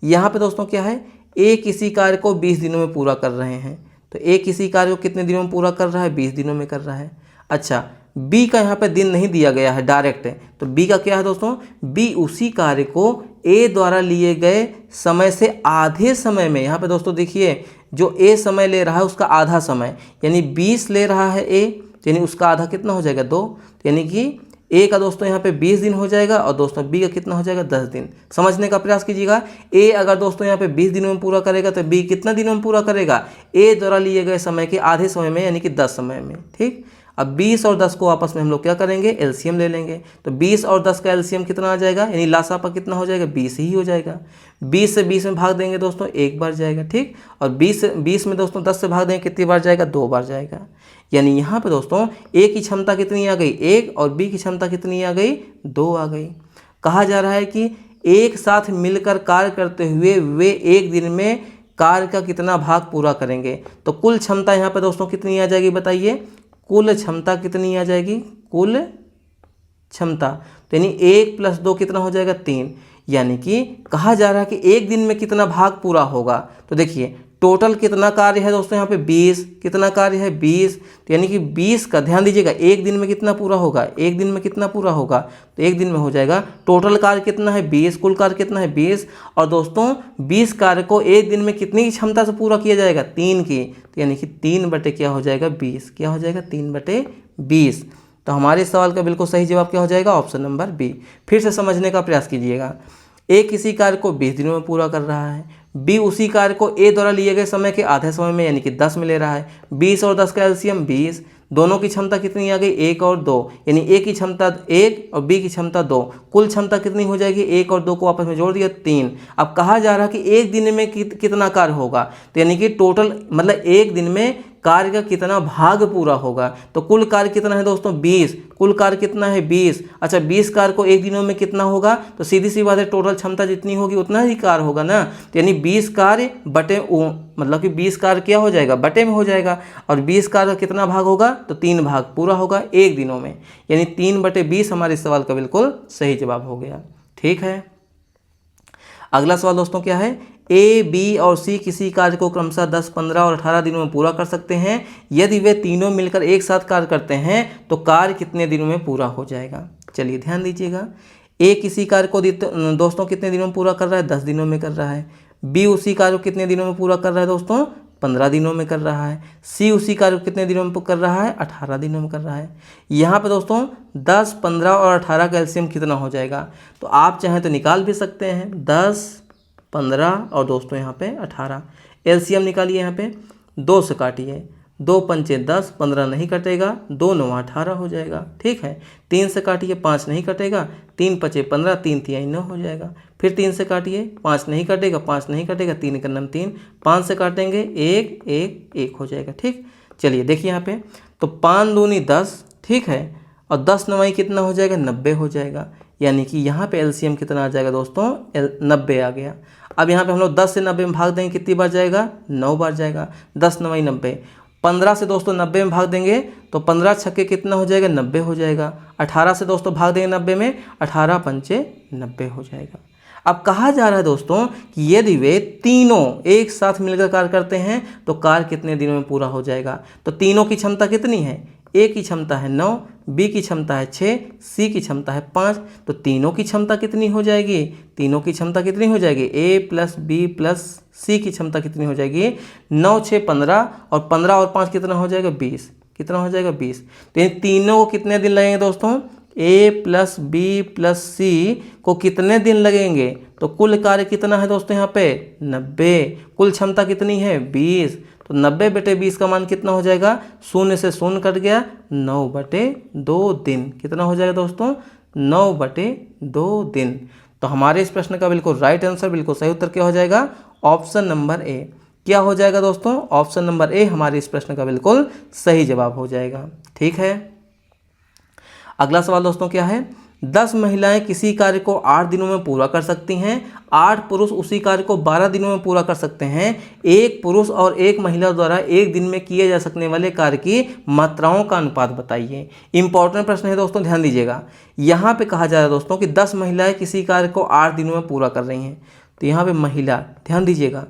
यहाँ पे दोस्तों क्या है, ए किसी कार्य को 20 दिनों में पूरा कर रहे हैं, तो ए किसी कार्य को कितने दिनों में पूरा कर रहा है, 20 दिनों में कर रहा है। अच्छा, बी का यहाँ पे दिन नहीं दिया गया है डायरेक्ट, तो बी का क्या है दोस्तों, बी उसी कार्य को ए द्वारा लिए गए समय से आधे समय में, यहाँ पे दोस्तों देखिए जो ए समय ले रहा है उसका आधा समय, यानी 20 ले रहा है ए, यानी उसका आधा कितना हो जाएगा, 2, यानी कि ए का दोस्तों यहाँ पे 20 दिन हो जाएगा और दोस्तों बी का कितना हो जाएगा, 10 दिन। समझने का प्रयास कीजिएगा, ए अगर दोस्तों यहाँ पे 20 दिनों में पूरा करेगा तो बी कितना दिनों में पूरा करेगा, ए द्वारा लिए गए समय के आधे समय में, यानी कि 10 समय में। ठीक, अब 20 और 10 को आपस में हम लोग क्या करेंगे, एलसीएम ले लेंगे, तो 20 और 10 का एलसीएम कितना आ जाएगा, यानी लासापा कितना हो जाएगा, 20 ही हो जाएगा। 20 से 20 में भाग देंगे दोस्तों एक बार जाएगा। ठीक, और 20 में दोस्तों 10 से भाग देंगे कितनी बार जाएगा, 2 बार जाएगा। यानी यहाँ पे दोस्तों ए की क्षमता कितनी आ गई, 1, और बी की क्षमता कितनी आ गई, 2 आ गई। कहा जा रहा है कि एक साथ मिलकर कार्य करते हुए वे एक दिन में कार्य का कितना भाग पूरा करेंगे, तो कुल क्षमता यहाँ पे दोस्तों कितनी आ जाएगी, बताइए कुल क्षमता कितनी आ जाएगी, कुल क्षमता, तो यानी 1 + 2 कितना हो जाएगा, 3। यानी कि कहा जा रहा है कि एक दिन में कितना भाग पूरा होगा, तो देखिए टोटल कितना कार्य है दोस्तों यहाँ पे 20, कितना कार्य है 20, तो यानी कि 20 का ध्यान दीजिएगा, एक दिन में कितना पूरा होगा, एक दिन में कितना पूरा होगा, तो एक दिन में हो जाएगा टोटल कार्य कितना है 20, कुल कार्य कितना है 20, और दोस्तों 20 कार्य को एक दिन में कितनी क्षमता से पूरा किया जाएगा, 3 की, तो यानी कि 3 बटे क्या हो जाएगा 20, क्या हो जाएगा 3 बटे 20। तो हमारे सवाल का बिल्कुल सही जवाब क्या हो जाएगा, ऑप्शन नंबर बी। फिर से समझने का प्रयास कीजिएगा, ए किसी कार्य को 20 दिनों में पूरा कर रहा है, बी उसी कार्य को ए द्वारा लिए गए समय के आधे समय में यानी कि 10 में ले रहा है, 20 और 10 का एलसीएम 20, दोनों की क्षमता कितनी आ गई, 1 और 2, यानी ए की क्षमता 1 और बी की क्षमता 2, कुल क्षमता कितनी हो जाएगी, 1 और 2 को आपस में जोड़ दिया 3। अब कहा जा रहा है कि एक दिन में कितना कार्य होगा, तो यानी कि टोटल मतलब एक दिन में कार्य का कितना भाग पूरा होगा, तो कुल कार्य कितना है दोस्तों 20, कुल कार्य कितना है 20। अच्छा, 20 कार्य को एक दिनों में कितना होगा, तो सीधी सी बात है टोटल क्षमता जितनी होगी उतना ही कार्य होगा ना, तो यानी 20 कार्य बटे मतलब कि 20 कार्य क्या हो जाएगा, बटे में हो जाएगा, और 20 कार्य का कितना भाग होगा, तो 3 भाग पूरा होगा एक दिनों में, यानी 3 बटे 20 हमारे सवाल का बिल्कुल सही जवाब हो गया। ठीक है, अगला सवाल दोस्तों क्या है, ए, बी और सी किसी कार्य को क्रमशः 10, 15 और 18 दिनों में पूरा कर सकते हैं यदि वे तीनों मिलकर एक साथ कार्य करते हैं तो कार्य कितने दिनों में पूरा हो जाएगा। चलिए ध्यान दीजिएगा, ए किसी कार्य को दोस्तों कितने दिनों में पूरा कर रहा है, 10 दिनों में कर रहा है, बी उसी कार्य को कितने दिनों में पूरा कर रहा है दोस्तों, 15 दिनों में कर रहा है, सी उसी कार्य को कितने दिनों में कर रहा है, 18 दिनों में कर रहा है। यहाँ पे दोस्तों 10, 15 और 18 का एलसीएम कितना हो जाएगा, तो आप चाहें तो निकाल भी सकते हैं, 10, 15 और दोस्तों यहाँ पे 18, एलसीएम निकालिए, यहाँ पे 2 से काटिए, 2 पंचे 10, 15 नहीं कटेगा, 2 9 18 हो जाएगा। ठीक है, 3 से काटिए, 5 नहीं कटेगा, 3 पचे 15, 3 तिहाई 9 हो जाएगा। फिर 3 से काटिए, 5 नहीं कटेगा, 5 नहीं कटेगा, 3 का नाम 3, 5 से काटेंगे 1 1 1 हो जाएगा। ठीक, चलिए देखिए यहाँ पे, तो 5 दूनी 10, ठीक है, और 10 9 कितना हो जाएगा, 90 हो जाएगा, यानी कि यहाँ पे एलसीएम कितना आ जाएगा दोस्तों, 90 आ गया। अब यहाँ पे हम लोग 10 से 90 में भाग देंगे, कितनी बार जाएगा, 9 बार जाएगा, 10 9 90। 15 से दोस्तों 90 में भाग देंगे तो 15 छक्के कितना हो जाएगा, 90 हो जाएगा। 18 से दोस्तों भाग देंगे 90 में, 18 पंचे 90 हो जाएगा। अब कहा जा रहा है दोस्तों कि यदि वे तीनों एक साथ मिलकर कार्य करते हैं तो कार्य कितने दिनों में पूरा हो जाएगा। तो तीनों की क्षमता कितनी है, ए की क्षमता है 9, बी की क्षमता है 6, सी की क्षमता है 5, तो तीनों की क्षमता कितनी हो जाएगी, तीनों की क्षमता कितनी हो जाएगी, ए प्लस बी प्लस सी की क्षमता कितनी हो जाएगी, 9 6 15 और 15 और 5 कितना हो जाएगा, 20, कितना हो जाएगा 20। तो इन तीनों को कितने दिन लगेंगे दोस्तों, ए प्लस बी प्लस सी को कितने दिन लगेंगे, तो कुल कार्य कितना है दोस्तों यहाँ पे 90, कुल क्षमता कितनी है 20, तो 90/20 का मान कितना हो जाएगा, शून्य से शून्य कट गया, 9/2 दिन। कितना हो जाएगा दोस्तों, 9/2 दिन। तो हमारे इस प्रश्न का बिल्कुल राइट आंसर, बिल्कुल सही उत्तर क्या हो जाएगा, ऑप्शन नंबर ए। क्या हो जाएगा दोस्तों, ऑप्शन नंबर ए हमारे इस प्रश्न का बिल्कुल सही जवाब हो जाएगा। ठीक है, अगला सवाल दोस्तों क्या है, 10 महिलाएं किसी कार्य को 8 दिनों में पूरा कर सकती हैं, 8 पुरुष उसी कार्य को 12 दिनों में पूरा कर सकते हैं। एक पुरुष और एक महिला द्वारा एक दिन में किए जा सकने वाले कार्य की मात्राओं का अनुपात बताइए। इंपॉर्टेंट प्रश्न है दोस्तों, ध्यान दीजिएगा। यहाँ पे कहा जा रहा है दोस्तों कि 10 महिलाएं किसी कार्य को 8 दिनों में पूरा कर रही हैं। तो यहाँ पे महिला, ध्यान दीजिएगा,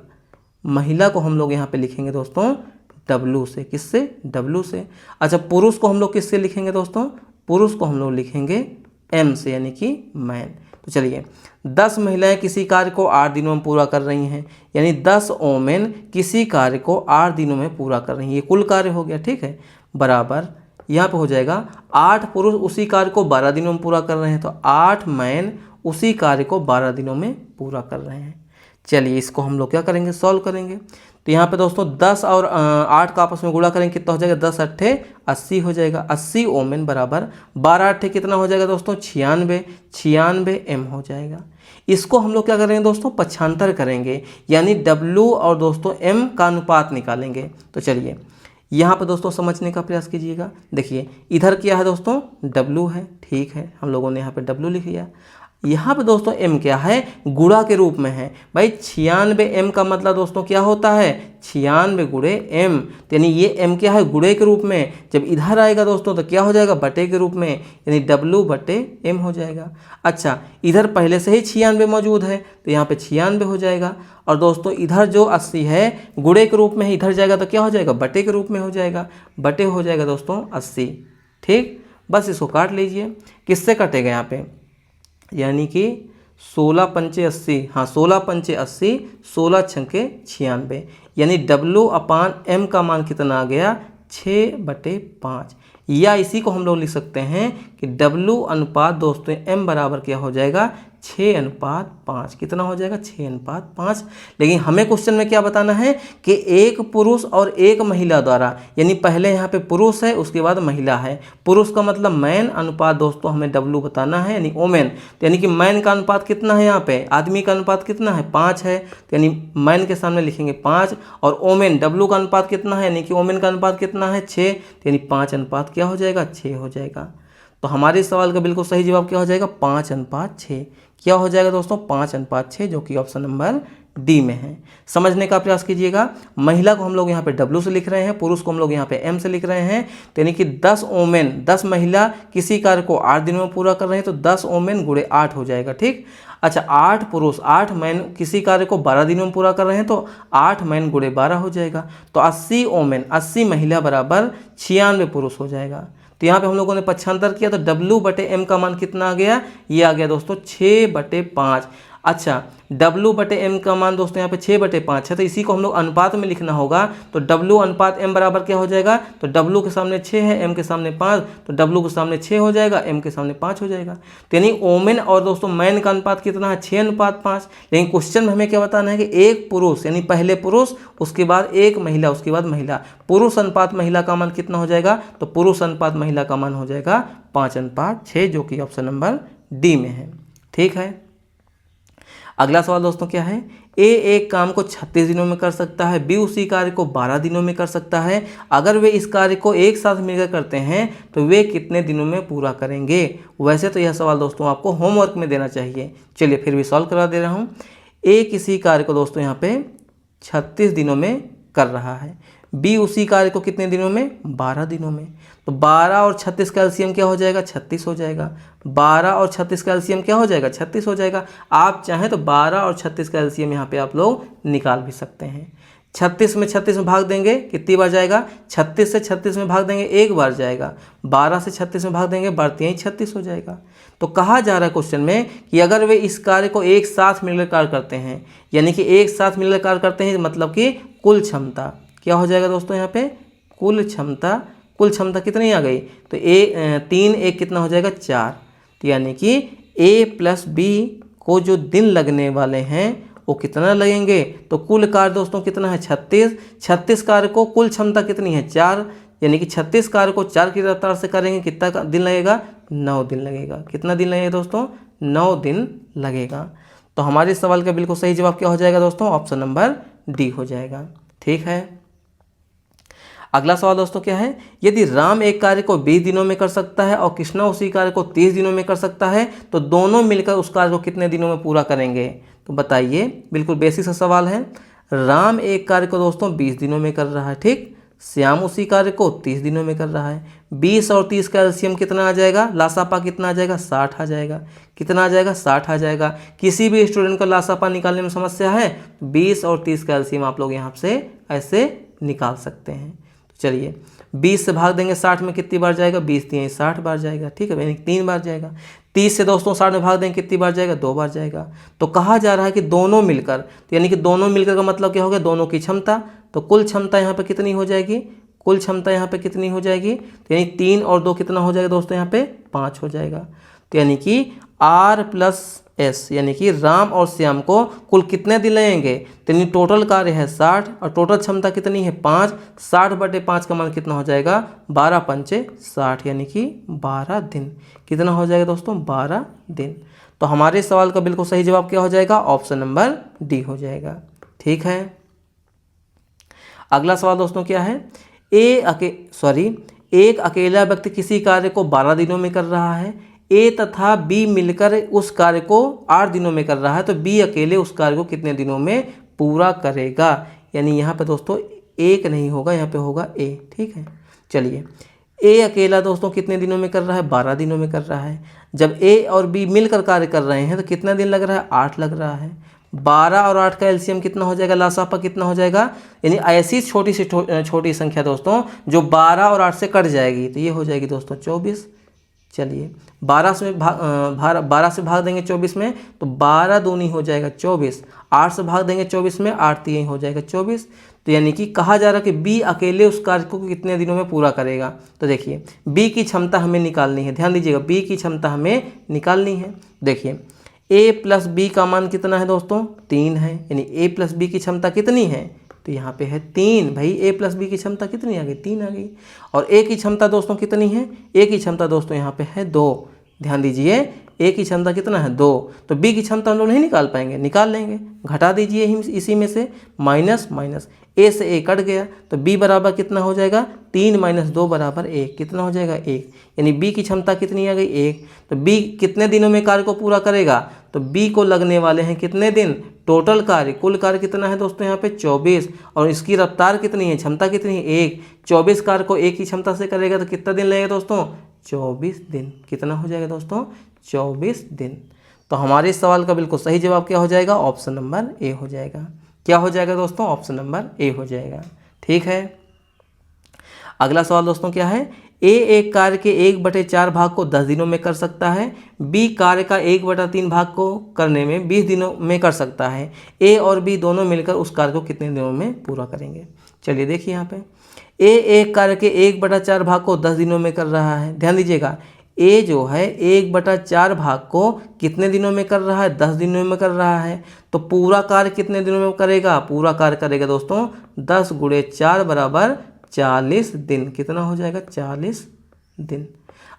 महिला को हम लोग यहाँ पे लिखेंगे दोस्तों W से। किससे, W से। अच्छा, पुरुष को हम लोग किससे लिखेंगे दोस्तों, पुरुष को हम लोग लिखेंगे M से, यानी कि मैन। तो चलिए, 10 महिलाएं किसी कार्य को 8 दिनों में पूरा कर रही हैं, यानी 10 वोमेन किसी कार्य को 8 दिनों में पूरा कर रही हैं। ये कुल कार्य हो गया, ठीक है, बराबर यहाँ पे हो जाएगा 8 पुरुष उसी कार्य को 12 दिनों में पूरा कर रहे हैं, तो 8 मैन उसी कार्य को 12 दिनों में पूरा कर रहे हैं। चलिए, इसको हम लोग क्या करेंगे, सॉल्व करेंगे। तो यहाँ पे दोस्तों 10 और 8 का आपस में गुणा करेंगे, कितना हो जाएगा, 10 अट्ठे 80 हो जाएगा। 80 ओमेन बराबर 12 अट्ठे कितना हो जाएगा दोस्तों, 96, 96 एम हो जाएगा। इसको हम लोग क्या करेंगे दोस्तों, पक्षांतर करेंगे, यानी W और दोस्तों M का अनुपात निकालेंगे। तो चलिए, यहाँ पे दोस्तों समझने का प्रयास कीजिएगा। देखिए, इधर क्या है दोस्तों, W है, ठीक है, हम लोगों ने यहाँ पे W लिख लिया। यहाँ पे दोस्तों M क्या है, गुणा के रूप में है। भाई 96 M का मतलब दोस्तों क्या होता है, 96 गुणे M, यानी ये M क्या है, गुणे के रूप में। जब इधर आएगा दोस्तों तो क्या हो जाएगा, बटे के रूप में, यानी W/M हो जाएगा। अच्छा, इधर पहले से ही 96 मौजूद है, तो यहाँ पे 96 हो जाएगा। और दोस्तों इधर जो 80 है गुणे के रूप में है, इधर जाएगा तो क्या हो जाएगा, बटे के रूप में हो जाएगा, बटे हो जाएगा दोस्तों 80। ठीक, बस इसको काट लीजिए। किससे कटेगा यहाँ पे, यानी कि 16 पंचे 80, हाँ 16 पंचे 80, 16 छंके 96, यानी W/M का मान कितना आ गया, 6/5। या इसी को हम लोग लिख सकते हैं कि W अनुपात दोस्तों M बराबर क्या हो जाएगा, 6:5। कितना हो जाएगा, 6:5। लेकिन हमें क्वेश्चन में क्या बताना है कि एक पुरुष और एक महिला द्वारा, यानी पहले यहाँ पे पुरुष है उसके बाद महिला है। पुरुष का मतलब मैन, अनुपात दोस्तों हमें W बताना है, यानी ओमेन। तो यानी कि मैन का अनुपात कितना है, यहाँ पे आदमी का अनुपात कितना है, 5 है, तो यानी मैन के सामने लिखेंगे 5। और ओमेन W का अनुपात कितना है, यानी कि ओमेन का अनुपात कितना है, 6, तो यानी 5 अनुपात क्या हो जाएगा, 6 हो जाएगा। तो हमारे सवाल का बिल्कुल सही जवाब क्या हो जाएगा, 5:6। क्या हो जाएगा दोस्तों, 5:6, जो कि ऑप्शन नंबर डी में है। समझने का प्रयास कीजिएगा। महिला को हम लोग यहाँ पे W से लिख रहे हैं, पुरुष को हम लोग यहाँ पे M से लिख रहे हैं। तो यानी कि 10 ओमेन, 10 महिला किसी कार्य को 8 दिनों में पूरा कर रहे हैं, तो 10 ओमेन गुणे 8 हो जाएगा। ठीक, अच्छा 8 पुरुष 8 मैन किसी कार्य को 12 दिनों में पूरा कर रहे हैं, तो 8 मैन गुणे 12 हो जाएगा। तो 80 ओमेन, 80 महिला बराबर 96 पुरुष हो जाएगा। तो यहाँ पे हम लोगों ने पक्षांतर किया, तो W/M का मान कितना आ गया, ये आ गया दोस्तों 6/5। अच्छा, W/M का मान दोस्तों यहाँ पे 6/5 है, तो इसी को हम लोग अनुपात में लिखना होगा। तो W/M बराबर क्या हो जाएगा, तो W के सामने 6 है, M के सामने 5, तो W के सामने 6 हो जाएगा, M के सामने 5 हो जाएगा। तो यानी ओमेन और दोस्तों मैन का अनुपात कितना है, 6:5। लेकिन क्वेश्चन में हमें क्या बताना है कि एक पुरुष, यानी पहले पुरुष उसके बाद एक महिला उसके बाद महिला, पुरुष अनुपात महिला का मान कितना हो जाएगा, तो पुरुष अनुपात महिला का मान हो जाएगा 5:6, जो कि ऑप्शन नंबर डी में है। ठीक है, अगला सवाल दोस्तों क्या है, ए एक काम को 36 दिनों में कर सकता है, बी उसी कार्य को 12 दिनों में कर सकता है। अगर वे इस कार्य को एक साथ मिलकर करते हैं तो वे कितने दिनों में पूरा करेंगे। वैसे तो यह सवाल दोस्तों आपको होमवर्क में देना चाहिए, चलिए फिर भी सॉल्व करा दे रहा हूँ। ए किसी कार्य को दोस्तों यहाँ पे 36 दिनों में कर रहा है, बी उसी कार्य को कितने दिनों में, 12 दिनों में। तो 12 और 36 का एलसीएम क्या हो जाएगा, 36 हो जाएगा। 12 और 36 का एलसीएम क्या हो जाएगा, 36 हो जाएगा। आप चाहें तो 12 और 36 का एलसीएम यहाँ पे आप लोग निकाल भी सकते हैं। 36 में 36 में भाग देंगे कितनी बार जाएगा, 36 से 36 में भाग देंगे एक बार जाएगा। 12 से 36 में भाग देंगे बढ़ते ही 36 हो जाएगा। तो कहा जा रहा है क्वेश्चन में कि अगर वे इस कार्य को एक साथ मिलकर कार्य करते हैं, यानी कि एक साथ मिलकर कार्य करते हैं मतलब कि कुल क्षमता क्या हो जाएगा दोस्तों, यहाँ पे कुल क्षमता कितनी आ गई, तो 3 1 कितना हो जाएगा 4। तो यानी कि A + B को जो दिन लगने वाले हैं वो कितना लगेंगे, तो कुल कार्य दोस्तों कितना है 36। 36 कार्य को कुल क्षमता कितनी है 4, यानी कि 36 कार्य को 4 की रफ्तार से करेंगे, कितना दिन लगेगा 9 दिन लगेगा। कितना दिन लगेगा दोस्तों 9 दिन लगेगा। तो हमारे सवाल का बिल्कुल सही जवाब क्या हो जाएगा दोस्तों, ऑप्शन नंबर डी हो जाएगा। ठीक है। अगला सवाल दोस्तों क्या है, यदि राम एक कार्य को 20 दिनों में कर सकता है और कृष्णा उसी कार्य को 30 दिनों में कर सकता है, तो दोनों मिलकर उस कार्य को कितने दिनों में पूरा करेंगे। तो बताइए, बिल्कुल बेसिक सा सवाल है। राम एक कार्य को दोस्तों 20 दिनों में कर रहा है, ठीक। श्याम उसी कार्य को 30 दिनों में कर रहा है। 20 और 30 का एलसीएम कितना आ जाएगा, लासापा कितना आ जाएगा 60 आ जाएगा। कितना आ जाएगा 60 आ जाएगा। किसी भी स्टूडेंट को लासापा निकालने में समस्या है, 20 और 30 का एलसीएम आप लोग यहाँ से ऐसे निकाल सकते हैं। चलिए 20 से भाग देंगे 60 में कितनी बार जाएगा, 20 3 60 बार जाएगा, ठीक है, यानी 3 बार जाएगा। 30 से दोस्तों 60 में भाग देंगे कितनी बार जाएगा, 2 बार जाएगा। तो कहा जा रहा है कि दोनों मिलकर, तो यानी कि दोनों मिलकर का मतलब क्या हो गया, दोनों की क्षमता। तो कुल क्षमता यहाँ पे कितनी हो जाएगी, कुल क्षमता यहाँ पे कितनी हो जाएगी, तो यानी 3 और 2 कितना हो जाएगा दोस्तों, यहाँ पे 5 हो जाएगा। तो यानी कि R+S यानी कि राम और श्याम को कुल कितने दिन लगेंगे, तो यानी टोटल कार्य है 60 और टोटल क्षमता कितनी है 5। 60/5 का मान कितना हो जाएगा, 12 पंचे 60 यानी कि 12 दिन। कितना हो जाएगा दोस्तों, 12 दिन। तो हमारे सवाल का बिल्कुल सही जवाब क्या हो जाएगा, ऑप्शन नंबर डी हो जाएगा। ठीक है। अगला सवाल दोस्तों क्या है, एक अकेला व्यक्ति किसी कार्य को 12 दिनों में कर रहा है। ए तथा बी मिलकर उस कार्य को 8 दिनों में कर रहा है, तो बी अकेले उस कार्य को कितने दिनों में पूरा करेगा। यानी यहाँ पे दोस्तों एक नहीं होगा, यहाँ पे होगा ए। ठीक है। चलिए ए अकेला दोस्तों कितने दिनों में कर रहा है, 12 दिनों में कर रहा है। जब ए और बी मिलकर कार्य कर रहे हैं तो कितना दिन लग रहा है, 8 लग रहा है। 12 और 8 का एलसीएम कितना हो जाएगा, लासापा कितना हो जाएगा। यानी ऐसी छोटी से छोटी संख्या दोस्तों जो 12 और 8 से कट जाएगी, तो ये हो जाएगी दोस्तों 24। चलिए 12 से भाग देंगे 24 में, तो 12 दूनी हो जाएगा 24। 8 से भाग देंगे 24 में, 8 3 हो जाएगा 24। तो यानी कि कहा जा रहा है कि बी अकेले उस कार्य को कितने दिनों में पूरा करेगा। तो देखिए बी की क्षमता हमें निकालनी है, ध्यान दीजिएगा, बी की क्षमता हमें निकालनी है। देखिए ए प्लस बी का मान कितना है दोस्तों, 3 है। यानी ए प्लस बी की क्षमता कितनी है, तो यहाँ पे है 3। भाई ए प्लस बी की क्षमता कितनी आ गई, 3 आ गई। और ए की क्षमता दोस्तों कितनी है, ए की क्षमता दोस्तों यहाँ पे है 2। ध्यान दीजिए ए की क्षमता कितना है 2, तो बी की क्षमता हम लोग नहीं निकाल पाएंगे, निकाल लेंगे। घटा दीजिए इसी में से माइनस माइनस, ए से ए कट गया, तो बी बराबर कितना हो जाएगा, 3 - 2 बराबर 1। कितना हो जाएगा 1। यानी बी की क्षमता कितनी आ गई 1। तो बी कितने दिनों में कार्य को पूरा करेगा, तो बी को लगने वाले हैं कितने दिन, टोटल कार्य, कुल कार्य कितना है दोस्तों यहाँ पे 24। और इसकी रफ्तार कितनी है, क्षमता कितनी है 1। 24 कार्य को 1 की क्षमता से करेगा तो कितना दिन लगेगा दोस्तों, 24 दिन। कितना हो जाएगा दोस्तों, 24 दिन। तो हमारे इस सवाल का बिल्कुल सही जवाब क्या हो जाएगा, ऑप्शन नंबर ए हो जाएगा। क्या हो जाएगा दोस्तों, ऑप्शन नंबर ए हो जाएगा। ठीक है। अगला सवाल दोस्तों क्या है, ए एक कार्य के 1/4 भाग को 10 दिनों में कर सकता है। बी कार्य का 1/3 भाग को करने में 20 दिनों में कर सकता है। ए और बी दोनों मिलकर उस कार्य को कितने दिनों में पूरा करेंगे। चलिए देखिए यहाँ पे ए एक कार्य के 1/4 भाग को 10 दिनों में कर रहा है। ध्यान दीजिएगा ए जो है 1/4 भाग को कितने दिनों में कर रहा है, 10 दिनों में कर रहा है। तो पूरा कार्य कितने दिनों में करेगा, पूरा कार्य करेगा दोस्तों 10 × 4 बराबर 40 दिन। कितना हो जाएगा, 40 दिन।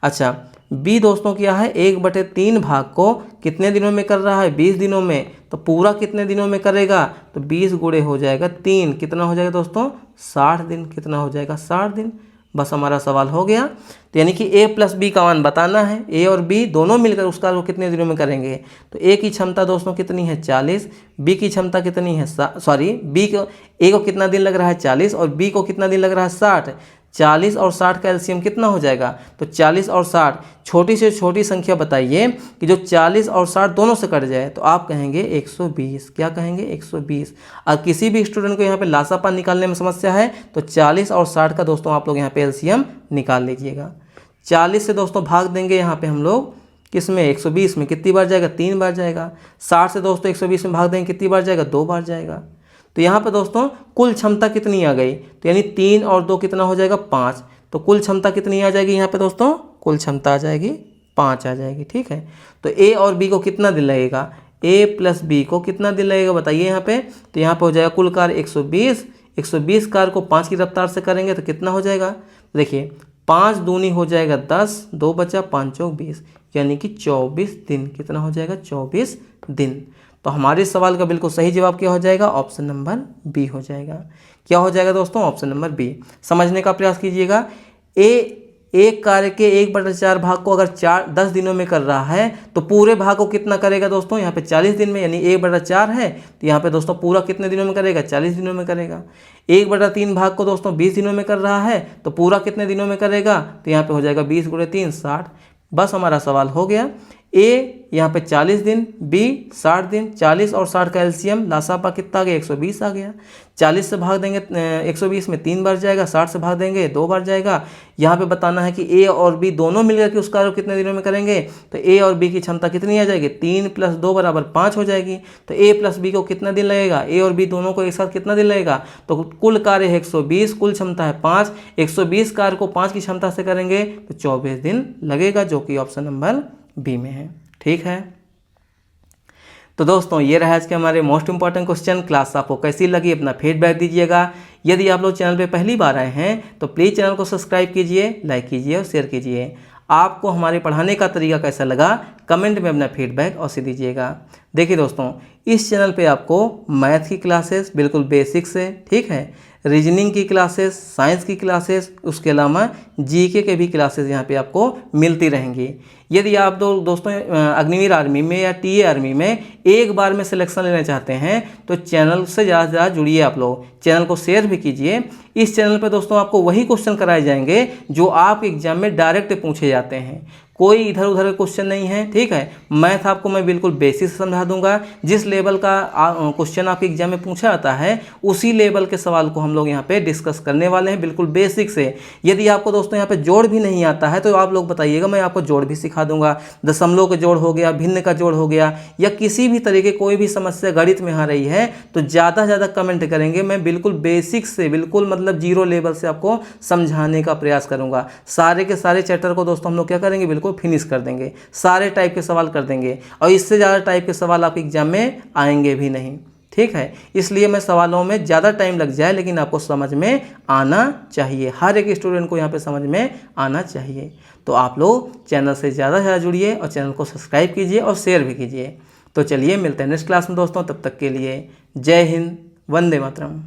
अच्छा बी दोस्तों क्या है, 1/3 भाग को कितने दिनों में कर रहा है, 20 दिनों में। तो पूरा कितने दिनों में करेगा, तो 20 × हो जाएगा 3। कितना हो जाएगा दोस्तों, 60 दिन। कितना हो जाएगा, 60 दिन। बस हमारा सवाल हो गया। तो यानी कि ए प्लस बी का मान बताना है, ए और बी दोनों मिलकर उस कार्य को कितने दिनों में करेंगे। तो ए की क्षमता दोस्तों कितनी है 40, बी की क्षमता कितनी है बी को ए को कितना दिन लग रहा है 40 और बी को कितना दिन लग रहा है 60। 40 और 60 का एलसीएम कितना हो जाएगा, तो 40 और 60 छोटी से छोटी संख्या बताइए कि जो 40 और 60 दोनों से कट जाए, तो आप कहेंगे 120। क्या कहेंगे, 120। और किसी भी स्टूडेंट को यहाँ पे लासापा निकालने में समस्या है तो 40 और 60 का दोस्तों आप लोग यहाँ पे एलसीएम निकाल लीजिएगा। 40 से दोस्तों भाग देंगे यहाँ पे हम लोग किस में, 120 में। कितनी बार जाएगा, 3 बार जाएगा। 60 से दोस्तों 120 में भाग देंगे कितनी बार जाएगा, 2 बार जाएगा। तो यहाँ पे दोस्तों कुल क्षमता कितनी आ गई, तो यानी 3 और 2 कितना हो जाएगा, 5। तो कुल क्षमता कितनी आ जाएगी यहाँ पे दोस्तों, कुल क्षमता आ जाएगी 5 आ जाएगी। ठीक है। तो ए और बी को कितना दिन लगेगा, ए प्लस बी को कितना दिन लगेगा बताइए यहाँ पे। तो यहाँ पे हो जाएगा कुल कार्य 120, 120 कार्य को 5 की रफ्तार से करेंगे तो कितना हो जाएगा, देखिए 5 दूनी हो जाएगा 10, 2 बचा 5 चौक 20, यानी कि 24 दिन। कितना हो जाएगा, 24 दिन। तो हमारे सवाल का बिल्कुल सही जवाब क्या हो जाएगा, ऑप्शन नंबर बी हो जाएगा। क्या हो जाएगा दोस्तों, ऑप्शन नंबर बी। समझने का प्रयास कीजिएगा। एक कार्य के 1/4 भाग को अगर 10 दिनों में कर रहा है तो पूरे भाग को कितना करेगा दोस्तों, यहाँ पे 40 दिन में, यानी 1/4 है तो यहाँ पे दोस्तों पूरा कितने दिनों में करेगा, 40 दिनों में करेगा। 1/3 भाग को दोस्तों 20 दिनों में कर रहा है तो पूरा कितने दिनों में करेगा, तो यहाँ पे हो जाएगा 20 × 3 60। बस हमारा सवाल हो गया। ए यहाँ पे 40 दिन, बी 60 दिन। 40 और 60 का एलसीएम लासापा कितना आ गया, 120 आ गया। 40 से भाग देंगे 120 में 3 बार जाएगा, 60 से भाग देंगे 2 बार जाएगा। यहाँ पे बताना है कि ए और बी दोनों मिलकर के उस कार्य को कितने दिनों में करेंगे, तो ए और बी की क्षमता कितनी आ जाएगी, 3 + 2 = 5 हो जाएगी। तो ए प्लस बी को कितना दिन लगेगा, ए और बी दोनों को एक साथ कितना दिन लगेगा, तो कुल कार्य है 120, कुल क्षमता है 5, 120 कार्य को 5 की क्षमता से करेंगे तो 24 दिन लगेगा, जो कि ऑप्शन नंबर बी में है। ठीक है, तो दोस्तों ये रहा आज के हमारे मोस्ट इंपॉर्टेंट क्वेश्चन। क्लास आपको कैसी लगी अपना फीडबैक दीजिएगा। यदि आप लोग चैनल पे पहली बार आए हैं तो प्लीज़ चैनल को सब्सक्राइब कीजिए, लाइक कीजिए और शेयर कीजिए। आपको हमारे पढ़ाने का तरीका कैसा लगा कमेंट में अपना फीडबैक अवश्य दीजिएगा। देखिए दोस्तों, इस चैनल पे आपको मैथ की क्लासेस बिल्कुल बेसिक से, ठीक है, रीजनिंग की क्लासेस, साइंस की क्लासेस, उसके अलावा जीके के भी क्लासेस यहाँ पे आपको मिलती रहेंगी। यदि आप दोस्तों अग्निवीर आर्मी में या टीए आर्मी में एक बार में सिलेक्शन लेना चाहते हैं तो चैनल से ज़्यादा से ज़्यादा जुड़िए। आप लोग चैनल को शेयर भी कीजिए। इस चैनल पे दोस्तों आपको वही क्वेश्चन कराए जाएंगे जो आप एग्जाम में डायरेक्ट पूछे जाते हैं, कोई इधर उधर क्वेश्चन नहीं है। ठीक है, मैथ आपको मैं बिल्कुल बेसिक से समझा दूंगा। जिस लेवल का क्वेश्चन आपके एग्जाम में पूछा जाता है उसी लेवल के सवाल को हम लोग यहाँ पे डिस्कस करने वाले हैं, बिल्कुल बेसिक से। यदि आपको दोस्तों यहाँ पे जोड़ भी नहीं आता है तो आप लोग बताइएगा, मैं आपको जोड़ भी सिखा दूंगा। दशमलव का जोड़ हो गया, भिन्न का जोड़ हो गया, या किसी भी तरीके कोई भी समस्या गणित में आ रही है तो ज़्यादा से ज़्यादा कमेंट करेंगे। मैं बिल्कुल बेसिक से, बिल्कुल मतलब 0 लेवल से आपको समझाने का प्रयास करूँगा। सारे के सारे चैप्टर को दोस्तों हम लोग क्या करेंगे, बिल्कुल फिनिश कर देंगे, सारे टाइप के सवाल कर देंगे और इससे ज़्यादा टाइप के सवाल आपके एग्जाम में आएंगे भी नहीं। ठीक है, इसलिए मैं सवालों में ज़्यादा टाइम लग जाए लेकिन आपको समझ में आना चाहिए, हर एक स्टूडेंट को यहाँ पे समझ में आना चाहिए। तो आप लोग चैनल से ज़्यादा जुड़िए और चैनल को सब्सक्राइब कीजिए और शेयर भी कीजिए। तो चलिए मिलते हैं नेक्स्ट क्लास में दोस्तों, तब तक के लिए जय हिंद, वंदे मातरम।